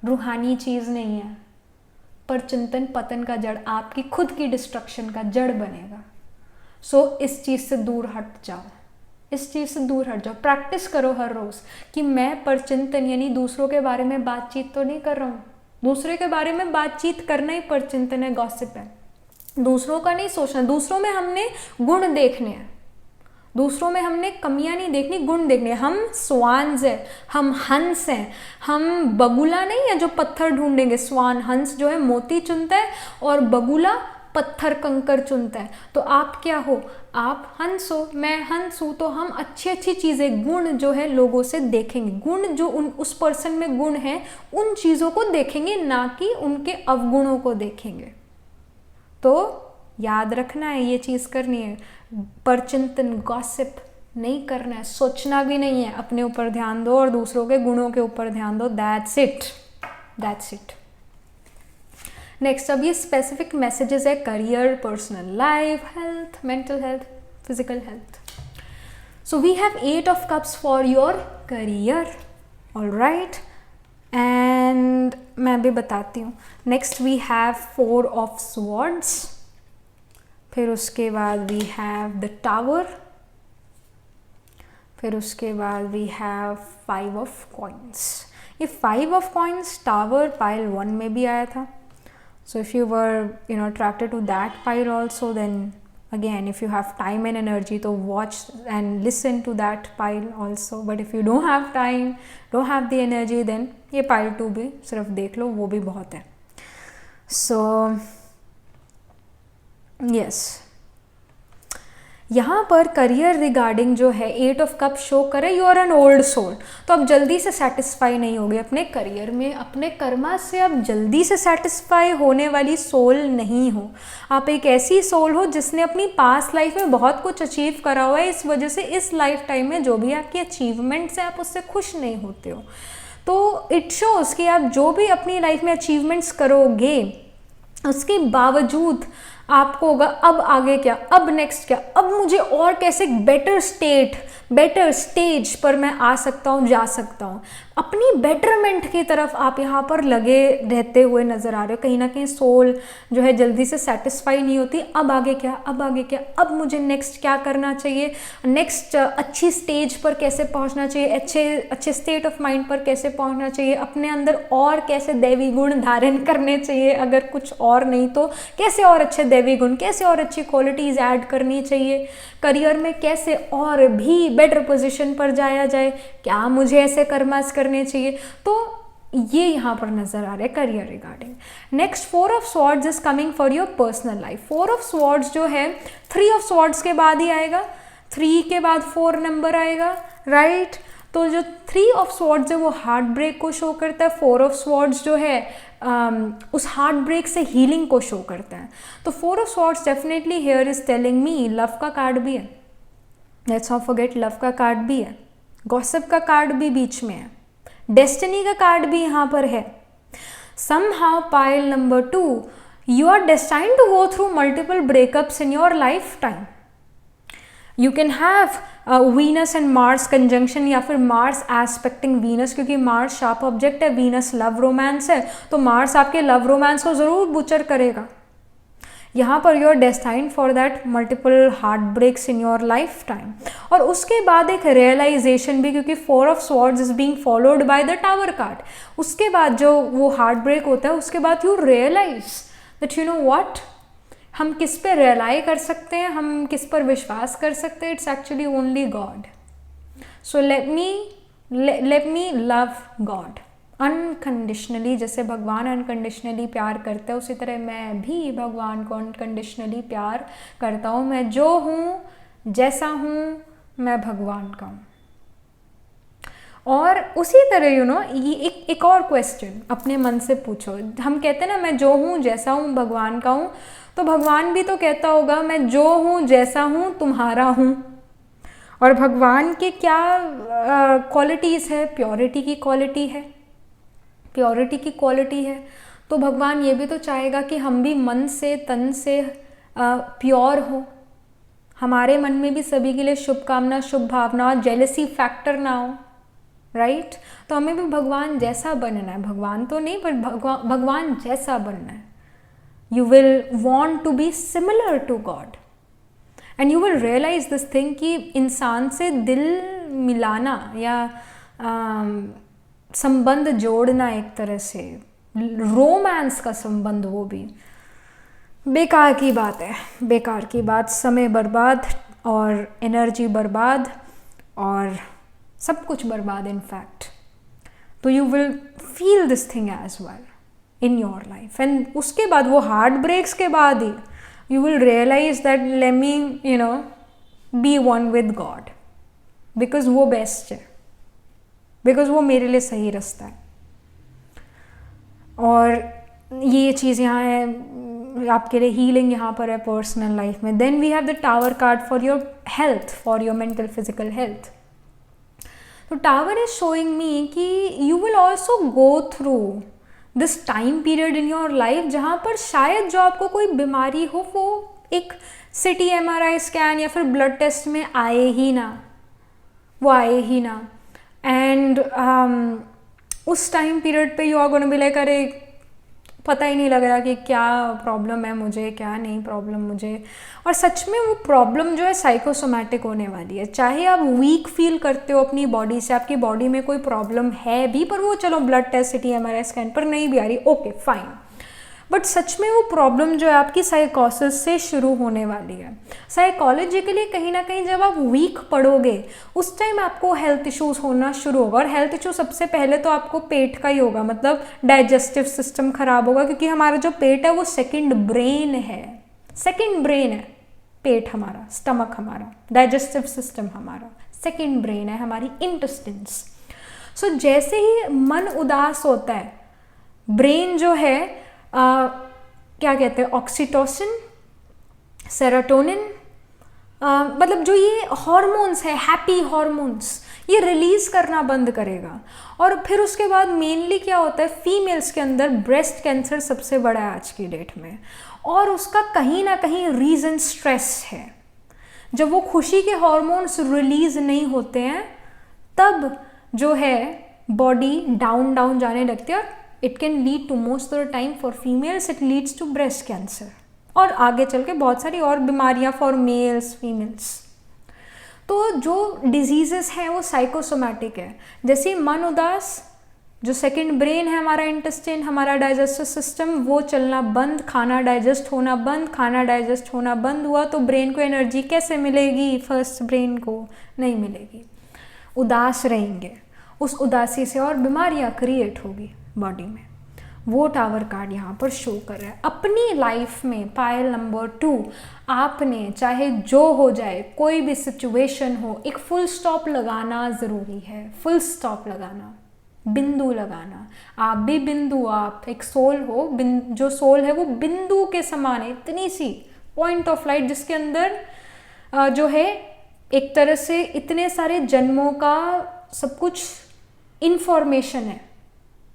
रूहानी चीज़ नहीं है। परचिंतन पतन का जड़, आपकी खुद की डिस्ट्रक्शन का जड़ बनेगा। सो इस चीज़ से दूर हट जाओ, इस चीज़ से दूर हट जाओ। प्रैक्टिस करो हर रोज़ कि मैं परचिंतन यानी दूसरों के बारे में बातचीत तो नहीं कर रहा हूँ। दूसरे के बारे में बातचीत करना ही परचिंतन है, गॉसिप है। दूसरों का नहीं सोचना। दूसरों में हमने गुण देखने हैं, दूसरों में हमने कमियां नहीं देखनी, गुण देखने। हम स्वान्स हैं, हम हंस हैं, हम बगुला नहीं है जो पत्थर ढूंढेंगे। स्वान, हंस जो है मोती चुनता है और बगुला पत्थर कंकर चुनता है। तो आप क्या हो? आप हंस हो, मैं हंस हूँ। तो हम अच्छी अच्छी चीज़ें, गुण जो है लोगों से देखेंगे, गुण जो उस पर्सन में गुण है उन चीज़ों को देखेंगे, ना कि उनके अवगुणों को देखेंगे। तो याद रखना है, ये चीज़ करनी है। परचिंतन गॉसिप नहीं करना है, सोचना भी नहीं है। अपने ऊपर ध्यान दो और दूसरों के गुणों के ऊपर ध्यान दो। That's it, that's it. Next, अब ये स्पेसिफिक मैसेजेस है career, personal life, health, mental health, physical health. So we have 8 of cups for your career, alright. And मैं भी बताती हूँ। Next we have 4 of swords, फिर उसके बाद वी हैव द टावर, फिर उसके बाद वी हैव 5 ऑफ कॉइन्स। ये 5 ऑफ कॉइन्स टावर पाइल 1 में भी आया था, So if you were attracted to that pile also, then again, if you have time and energy to watch and listen to that pile also. But if you don't have time, don't have the energy, then ये pile 2 भी सिर्फ देख लो, वो भी बहुत है. So yes, यहाँ पर करियर रिगार्डिंग जो है 8 ऑफ कप शो करे, you are an old soul. तो अब जल्दी से सेटिस्फाई नहीं होगी अपने करियर में, अपने कर्मा से अब जल्दी से सेटिस्फाई होने वाली सोल नहीं हो. आप एक ऐसी सोल हो जिसने अपनी पास्ट लाइफ में बहुत कुछ अचीव करा हुआ है, इस वजह से इस लाइफ टाइम में जो भी आपकी अचीवमेंट्स हैं आप उससे खुश नहीं होते हो. तो इट शोज़ कि आप जो भी अपनी लाइफ में अचीवमेंट्स करोगे उसके बावजूद आपको होगा अब आगे क्या, अब नेक्स्ट क्या, अब मुझे और कैसे बेटर स्टेज पर मैं आ सकता हूँ, जा सकता हूँ. अपनी बेटरमेंट की तरफ आप यहाँ पर लगे रहते हुए नज़र आ रहे हो. कहीं ना कहीं सोल जो है जल्दी से सेटिस्फाई नहीं होती. अब आगे क्या, अब आगे क्या, अब मुझे नेक्स्ट क्या करना चाहिए, नेक्स्ट अच्छी स्टेज पर कैसे पहुँचना चाहिए, अच्छे स्टेट ऑफ माइंड पर कैसे पहुँचना चाहिए, अपने अंदर और कैसे दैवी गुण धारण करने चाहिए, अगर कुछ और नहीं तो कैसे और अच्छे दैवी गुण, कैसे और अच्छी क्वालिटीज़ ऐड करनी चाहिए, करियर में कैसे और भी बेटर पोजीशन पर जाया जाए, क्या मुझे ऐसे कर्मास करने चाहिए. तो ये यहाँ पर नज़र आ रहा है career regarding. Next 4 of swords is coming for your personal life. 4 of swords जो है 3 ऑफ स्वॉर्ड्स के बाद ही आएगा, 3 के बाद 4 नंबर आएगा, राइट. तो जो 3 ऑफ स्वॉर्ड्स है वो हार्ट ब्रेक को शो करता है. 4 ऑफ स्वॉर्ड्स जो है उस हार्ट ब्रेक से हीलिंग को शो करता है. तो 4 of swords definitely here is telling me, love का कार्ड भी है, लेट्स नॉट फॉरगेट, लव का कार्ड भी है, गॉसिप का कार्ड भी बीच में है, डेस्टिनी का कार्ड भी यहाँ पर है. Somehow pile number 2, you are destined to go through multiple breakups in your lifetime. You can have Venus and Mars conjunction या फिर Mars aspecting Venus, क्योंकि Mars sharp object है, Venus love romance है, तो Mars आपके love romance को ज़रूर butcher करेगा. यहाँ पर you are destined for that multiple heartbreaks in your lifetime. और उसके बाद एक realization भी, क्योंकि 4 of swords is being followed by the tower card. उसके बाद जो वो heartbreak होता है उसके बाद you realize that you know what, हम किस पे रियलाई कर सकते हैं, हम किस पर विश्वास कर सकते हैं, it's actually only God. So let me love God unconditionally. जैसे भगवान अनकंडीशनली प्यार करते हैं उसी तरह मैं भी भगवान को अनकंडीशनली प्यार करता हूँ. मैं जो हूँ, जैसा हूँ, मैं भगवान का हूँ. और उसी तरह एक और क्वेश्चन अपने मन से पूछो. हम कहते हैं ना मैं जो हूँ, जैसा हूँ, भगवान का हूँ, तो भगवान भी तो कहता होगा मैं जो हूँ, जैसा हूँ, तुम्हारा हूँ. और भगवान के क्या क्वालिटीज़ है, प्योरिटी की क्वालिटी है, प्योरिटी की क्वालिटी है. तो भगवान ये भी तो चाहेगा कि हम भी मन से, तन से प्योर हो, हमारे मन में भी सभी के लिए शुभकामना, शुभ भावना, जेलसी फैक्टर ना हो, राइट. तो हमें भी भगवान जैसा बनना है, भगवान तो नहीं पर भगवान जैसा बनना है. You will want to be similar to God and you will realize this thing कि इंसान से दिल मिलाना या संबंध जोड़ना, एक तरह से रोमांस का संबंध, वो भी बेकार की बात है, बेकार की बात. समय बर्बाद और एनर्जी बर्बाद और सब कुछ बर्बाद इन फैक्ट. तो you will feel this thing as well in your life. And उसके बाद वो हार्ट ब्रेक्स के बाद ही you will realize that let me be one with God, because वो बेस्ट है, because वो मेरे लिए सही रास्ता है. और ये चीज़ यहाँ है आपके लिए, हीलिंग यहाँ पर है पर्सनल लाइफ में. Then we have the tower card for your health, for your mental physical health. तो टावर इज शोइंग मी कि you will also go through this time period in your life जहाँ पर शायद जो आपको कोई बीमारी हो वो एक सिटी MRI स्कैन या फिर ब्लड टेस्ट में आए ही ना, वो आए ही ना. एंड उस टाइम पीरियड पे you are gonna be like अरे पता ही नहीं लग रहा कि क्या प्रॉब्लम है मुझे, क्या नहीं प्रॉब्लम मुझे. और सच में वो प्रॉब्लम जो है साइकोसोमैटिक होने वाली है. चाहे आप वीक फील करते हो अपनी बॉडी से, आपकी बॉडी में कोई प्रॉब्लम है भी, पर वो चलो blood test, CT MRI scan पर नहीं भी आ रही, ओके फाइन. बट सच में वो प्रॉब्लम जो है आपकी साइकोसिस से शुरू होने वाली है। साइकोलॉजिकली कहीं ना कहीं जब आप वीक पड़ोगे उस टाइम आपको हेल्थ इश्यूज होना शुरू होगा, और हेल्थ इशू सबसे पहले तो आपको पेट का ही होगा, मतलब डाइजेस्टिव सिस्टम खराब होगा, क्योंकि हमारा जो पेट है वो सेकंड ब्रेन है, सेकंड ब्रेन है पेट हमारा, स्टमक हमारा, डाइजेस्टिव सिस्टम हमारा सेकंड ब्रेन है, हमारी इंटेस्टिन्स। सो जैसे ही मन उदास होता है, ब्रेन जो है क्या कहते हैं, ऑक्सीटोसिन, सेरोटोनिन, मतलब जो ये हॉर्मोन्स है, हैप्पी हॉर्मोन्स, ये रिलीज करना बंद करेगा। और फिर उसके बाद मेनली क्या होता है, फीमेल्स के अंदर ब्रेस्ट कैंसर सबसे बड़ा है आज की डेट में, और उसका कहीं ना कहीं रीज़न स्ट्रेस है। जब वो खुशी के हॉर्मोन्स रिलीज नहीं होते हैं तब जो है बॉडी डाउन डाउन जाने लगती है, और it can lead to most of the time for females it leads to breast cancer, और आगे चल के बहुत सारी और बीमारियां फॉर मेल्स फीमेल्स। तो जो डिजीजेस हैं वो साइकोसोमैटिक है। जैसे मन उदास, जो सेकंड ब्रेन है हमारा इंटेस्टाइन, हमारा डाइजेस्टिव सिस्टम, वो चलना बंद, खाना डाइजेस्ट होना बंद, खाना डाइजेस्ट होना बंद हुआ तो ब्रेन को एनर्जी कैसे मिलेगी, फर्स्ट ब्रेन को नहीं मिलेगी, उदास रहेंगे, उस उदासी से और बीमारियां क्रिएट होगी बॉडी में। वो टावर कार्ड यहाँ पर शो कर रहा है। अपनी लाइफ में पायल नंबर 2, आपने चाहे जो हो जाए, कोई भी सिचुएशन हो, एक फुल स्टॉप लगाना ज़रूरी है, फुल स्टॉप लगाना, बिंदु लगाना। आप भी बिंदु, आप एक सोल हो, जो सोल है वो बिंदु के समान है, इतनी सी पॉइंट ऑफ लाइट जिसके अंदर जो है एक तरह से इतने सारे जन्मों का सब कुछ इंफॉर्मेशन है,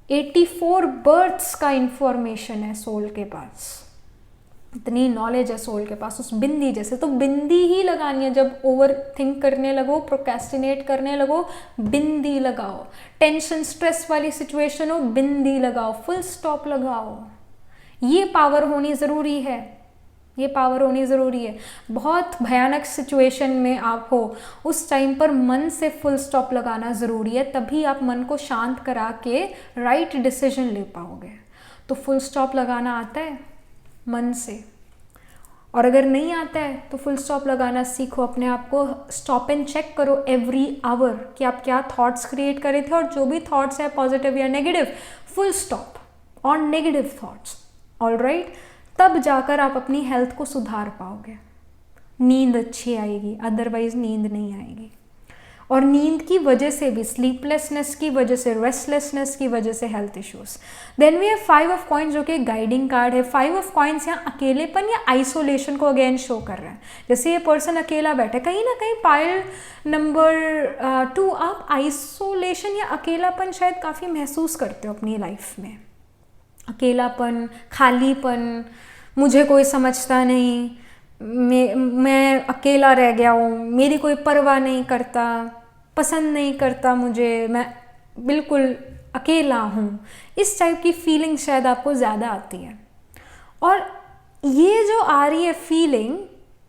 84 बर्थ्स का इंफॉर्मेशन है सोल के पास, इतनी नॉलेज है सोल के पास उस बिंदी जैसे। तो बिंदी ही लगानी है। जब ओवर थिंक करने लगो, प्रोक्रेस्टिनेट करने लगो, बिंदी लगाओ। टेंशन स्ट्रेस वाली सिचुएशन हो, बिंदी लगाओ, फुल स्टॉप लगाओ। ये पावर होनी ज़रूरी है, ये पावर होनी ज़रूरी है। बहुत भयानक सिचुएशन में आप हो, उस टाइम पर मन से फुल स्टॉप लगाना ज़रूरी है, तभी आप मन को शांत करा के राइट डिसीजन ले पाओगे। तो फुल स्टॉप लगाना आता है मन से, और अगर नहीं आता है तो फुल स्टॉप लगाना सीखो। अपने आप को स्टॉप एंड चेक करो एवरी आवर कि आप क्या थॉट्स क्रिएट करे थे, और जो भी थॉट्स है पॉजिटिव या negative, full stop on negative thoughts, alright. तब जाकर आप अपनी हेल्थ को सुधार पाओगे, नींद अच्छी आएगी, अदरवाइज नींद नहीं आएगी। और नींद की वजह से भी, स्लीपलेसनेस की वजह से, रेस्टलेसनेस की वजह से health issues. Then we have 5 of coins जो कि गाइडिंग कार्ड है। 5 ऑफ कॉइन्स यहाँ अकेलेपन या आइसोलेशन को अगेन शो कर रहा है। जैसे ये पर्सन अकेला बैठा है, कहीं ना कहीं पायल नंबर 2 आप आइसोलेशन या अकेलापन शायद काफ़ी महसूस करते हो अपनी लाइफ में। अकेलापन, खालीपन, मुझे कोई समझता नहीं, मैं अकेला रह गया हूँ, मेरी कोई परवाह नहीं करता, पसंद नहीं करता मुझे, मैं बिल्कुल अकेला हूँ। इस टाइप की फीलिंग शायद आपको ज़्यादा आती है। और ये जो आ रही है feeling,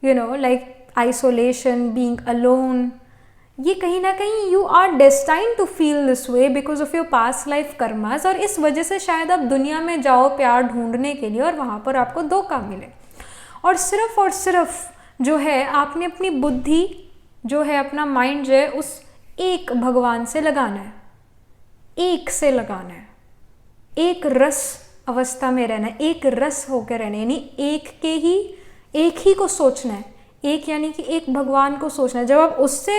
you know, like isolation, being alone, ये कहीं ना कहीं you are destined to feel this way because of your past life karmas. और इस वजह से शायद आप दुनिया में जाओ प्यार ढूंढने के लिए और वहाँ पर आपको धोखा मिले। और सिर्फ जो है आपने अपनी बुद्धि जो है, अपना माइंड जो है, उस एक भगवान से लगाना है, एक से लगाना है, एक रस अवस्था में रहना है, एक रस होकर रहना है, यानी एक ही को सोचना है। एक यानी कि एक भगवान को सोचना है। जब आप उससे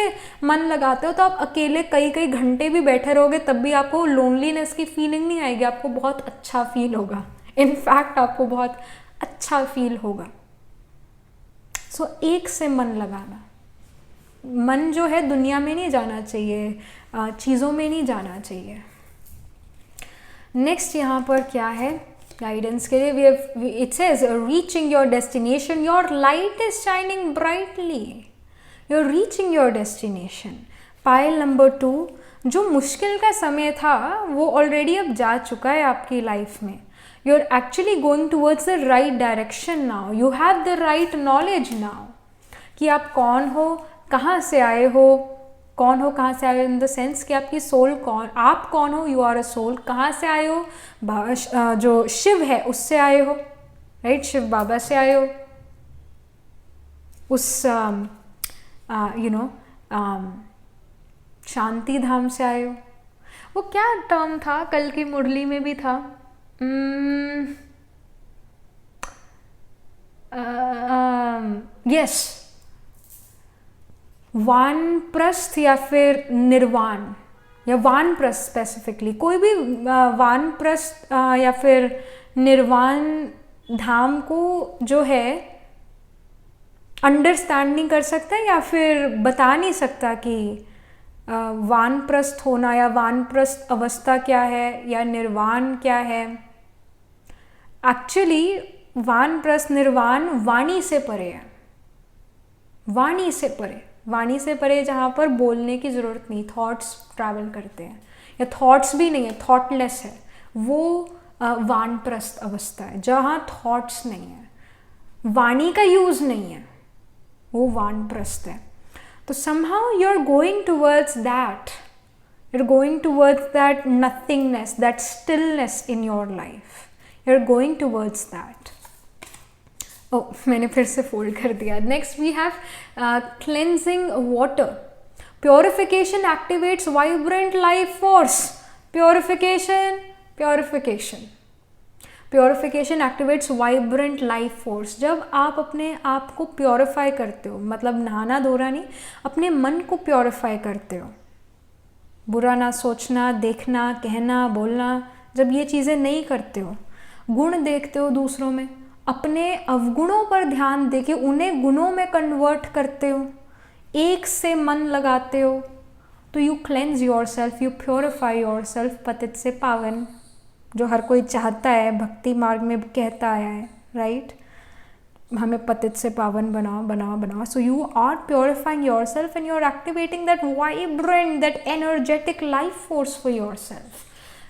मन लगाते हो तो आप अकेले कई घंटे भी बैठे रहोगे तब भी आपको लोनलीनेस की फीलिंग नहीं आएगी, आपको बहुत अच्छा फील होगा। इनफैक्ट आपको बहुत अच्छा फील होगा। सो एक से मन लगाना। मन जो है दुनिया में नहीं जाना चाहिए, चीज़ों में नहीं जाना चाहिए। नेक्स्ट यहाँ पर क्या है गाइडेंस के लिए, it says reaching your destination, your light is shining brightly, you're reaching your destination. Pile number 2, जो मुश्किल का समय था वो ऑलरेडी अब जा चुका है आपकी लाइफ में। you're actually going towards the right direction now, you have the right knowledge now कि आप कौन हो, कहाँ से आए हो, कौन हो, कहाँ से आए हो, इन द सेंस कि आपकी सोल कौन, आप कौन हो, यू आर अ सोल, कहाँ से आए हो, जो शिव है उससे आए हो, राइट, शिव बाबा से आए हो, उस शांति धाम से आए हो। वो क्या टर्म था, कल की मुरली में भी था, यस, वानप्रस्थ या फिर निर्वाण, या वानप्रस्थ स्पेसिफिकली, कोई भी वानप्रस्थ या फिर निर्वाण धाम को जो है अंडरस्टैंड नहीं कर सकता या फिर बता नहीं सकता कि वानप्रस्थ होना या वानप्रस्थ अवस्था क्या है या निर्वाण क्या है। एक्चुअली वानप्रस्थ निर्वाण वाणी से परे है, वाणी से परे, वाणी से परे जहाँ पर बोलने की ज़रूरत नहीं, थॉट्स ट्रैवल करते हैं, या थॉट्स भी नहीं है, थॉटलेस है, वो वानप्रस्थ अवस्था है जहाँ थॉट्स नहीं है, वाणी का यूज़ नहीं है, वो वानप्रस्थ है। तो somehow you're going towards that, you're going towards that nothingness, that stillness in your life, you're going towards that. Oh, मैंने फिर से फोल्ड कर दिया। Next we have cleansing water, purification activates vibrant life force, purification, purification, purification activates vibrant life force. जब आप अपने आप को प्योरीफाई करते हो, मतलब नहाना धोना नहीं, अपने मन को प्योरीफाई करते हो, बुरा ना सोचना, देखना, कहना, बोलना, जब ये चीज़ें नहीं करते हो, गुण देखते हो दूसरों में, अपने अवगुणों पर ध्यान देके उन्हें गुणों में कन्वर्ट करते हो, एक से मन लगाते हो, तो you cleanse your self, you purify your self, पतित से पावन, जो हर कोई चाहता है, भक्ति मार्ग में कहता आया है, राइट, हमें पतित से पावन बनाओ बनाओ बनाओ। So you are purifying yourself and you are activating that vibrant, that energetic life force for yourself.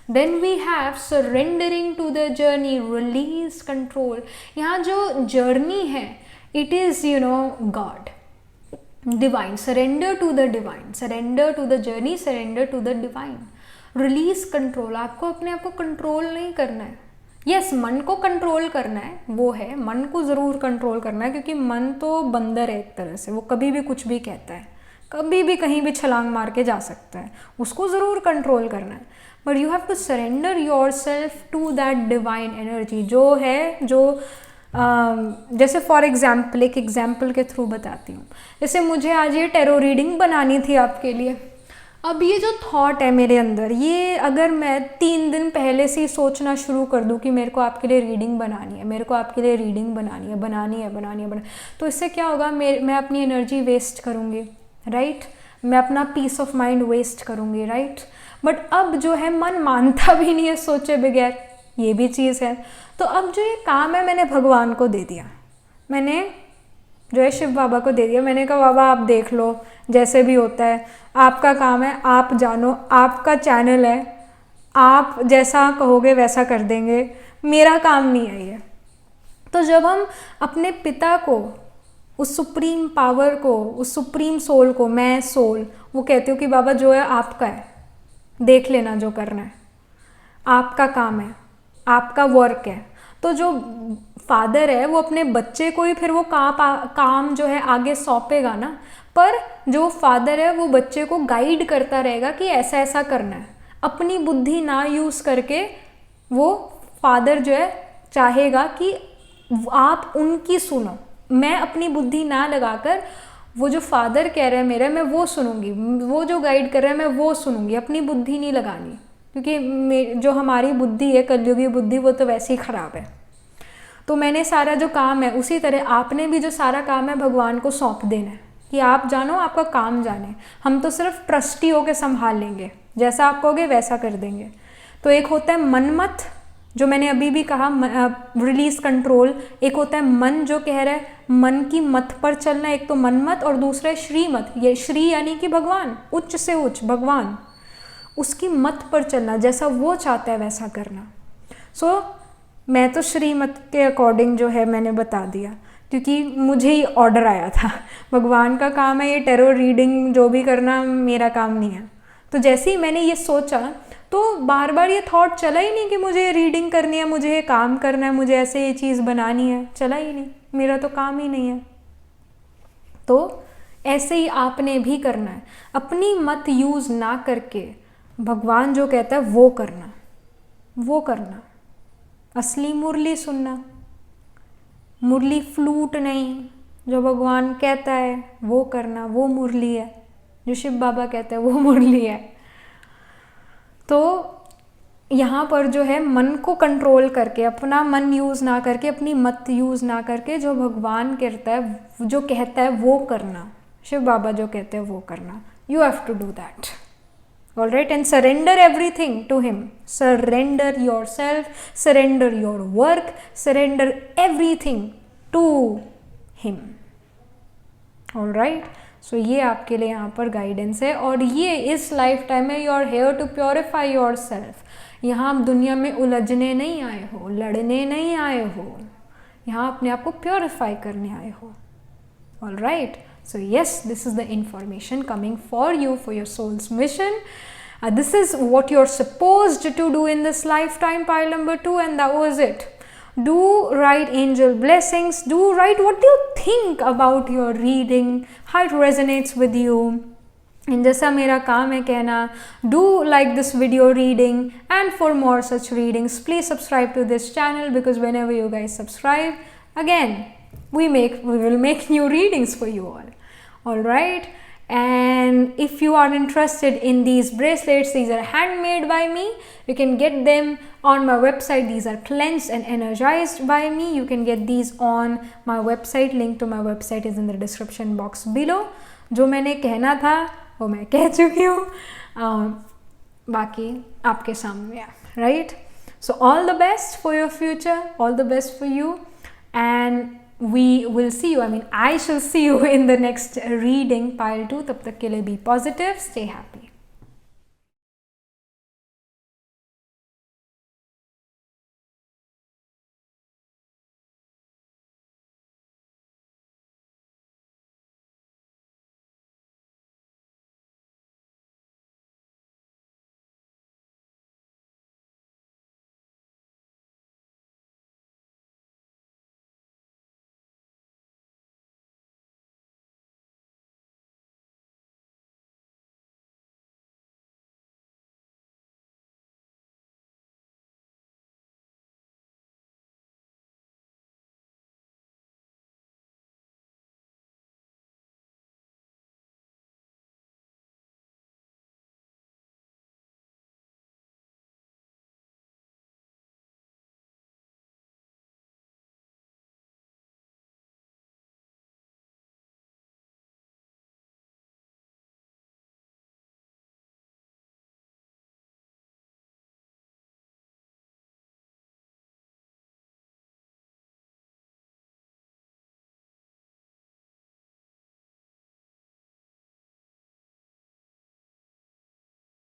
Then we have surrendering to the journey, release control. यहाँ जो journey है, it is God, divine. Surrender to the divine, surrender to the journey, surrender to the divine. Release control. आपको अपने आप को control नहीं करना है। Yes, मन को कंट्रोल करना है, वो है, मन को ज़रूर कंट्रोल करना है, क्योंकि मन तो बंदर है एक तरह से, वो कभी भी कुछ भी कहता है, कभी भी कहीं भी छलांग मार के जा सकता है, उसको ज़रूर कंट्रोल करना है। But you have to surrender yourself to that divine energy, जो है, जो जैसे फॉर एग्जाम्पल, एक एग्जाम्पल के थ्रू बताती हूँ। जैसे मुझे आज ये टेरो रीडिंग बनानी थी आपके लिए। अब ये जो थॉट है मेरे अंदर, ये अगर मैं 3 दिन पहले से ही सोचना शुरू कर दूँ कि मेरे को आपके लिए रीडिंग बनानी है, मेरे को आपके लिए रीडिंग बनानी है, तो इससे क्या होगा, मैं अपनी एनर्जी वेस्ट करूँगी, राइट, मैं अपना पीस ऑफ माइंड वेस्ट करूँगी, राइट। बट अब जो है मन मानता भी नहीं है सोचे बगैर, ये भी चीज़ है। तो अब जो ये काम है मैंने भगवान को दे दिया, मैंने जो है शिव बाबा को दे दिया। मैंने कहा बाबा आप देख लो, जैसे भी होता है, आपका काम है, आप जानो, आपका चैनल है, आप जैसा कहोगे वैसा कर देंगे, मेरा काम नहीं है ये। तो जब हम अपने पिता को, उस सुप्रीम पावर को, उस सुप्रीम सोल को, मैं सोल, वो कहती हूँ कि बाबा जो है आपका है, देख लेना जो करना है, आपका काम है, आपका वर्क है। तो जो फादर है वो अपने बच्चे को ही फिर वो काम जो है आगे सौंपेगा ना, पर जो फादर है वो बच्चे को गाइड करता रहेगा कि ऐसा ऐसा करना है। अपनी बुद्धि ना यूज़ करके वो फादर जो है चाहेगा कि आप उनकी सुनो, मैं अपनी बुद्धि ना लगाकर वो जो फादर कह रहे हैं मेरा, मैं वो सुनूंगी, वो जो गाइड कर रहा है मैं वो सुनूंगी, अपनी बुद्धि नहीं लगानी, क्योंकि जो हमारी बुद्धि है, कलयुगी बुद्धि, वो तो वैसे ही ख़राब है। तो मैंने सारा जो काम है, उसी तरह आपने भी जो सारा काम है भगवान को सौंप देना है कि आप जानो, आपका काम जाने, हम तो सिर्फ ट्रस्टी होकर संभाल लेंगे, जैसा आप कहोगे वैसा कर देंगे। तो एक होता है मनमत, जो मैंने अभी भी कहा, रिलीज कंट्रोल। एक होता है मन जो कह रहा है मन की मत पर चलना, एक तो मनमत, और दूसरा है श्रीमत। ये श्री यानी कि भगवान, उच्च से उच्च भगवान, उसकी मत पर चलना, जैसा वो चाहता है वैसा करना। सो मैं तो श्रीमत के अकॉर्डिंग जो है मैंने बता दिया क्योंकि मुझे ही ऑर्डर आया था। भगवान का काम है ये टेरो रीडिंग जो भी करना, मेरा काम नहीं है। तो जैसे ही मैंने ये सोचा तो बार बार ये थॉट चला ही नहीं कि मुझे रीडिंग करनी है, मुझे ये काम करना है, मुझे ऐसे ये चीज़ बनानी है, चला ही नहीं, मेरा तो काम ही नहीं है। तो ऐसे ही आपने भी करना है, अपनी मत यूज़ ना करके भगवान जो कहता है वो करना, वो करना। असली मुरली सुनना, मुरली फ्लूट नहीं, जो भगवान कहता है वो करना, वो मुरली है। जो शिव बाबा कहते हैं वो मुरली है। तो यहाँ पर जो है मन को कंट्रोल करके, अपना मन यूज़ ना करके, अपनी मत यूज़ ना करके, जो भगवान कहता है, जो कहता है वो करना, शिव बाबा जो कहते हैं वो करना। You have to do that, alright, and surrender everything to him. Surrender yourself, surrender your work, surrender everything to him. alright, so ये आपके लिए यहाँ पर गाइडेंस है। और ये इस लाइफ टाइम में you are here to purify yourself. यहाँ आप दुनिया में उलझने नहीं आए हो, लड़ने नहीं आए हो, यहाँ अपने आप को प्योरीफाई करने आए हो। alright, so yes, this is the information coming for you for your soul's mission. This is what you're supposed to do in this lifetime, pile number 2, and that was it. Do write angel blessings, do write what do you think about your reading, how it resonates with you. And जैसा मेरा काम है कहना, do like this video reading, and for more such readings please subscribe to this channel, because whenever you guys subscribe, again we will make new readings for you all right. And if you are interested in these bracelets, these are handmade by me, you can get them on my website. These are cleansed and energized by me. You can get these on my website, link to my website is in the description box below. जो मैंने कहना था वो मैं कह चुकी हूँ, बाकी आपके सामने है, right? So all the best for your future, all the best for you, and we will see you, I shall see you in the next reading, pile 2. तब तक के लिए be positive, stay happy.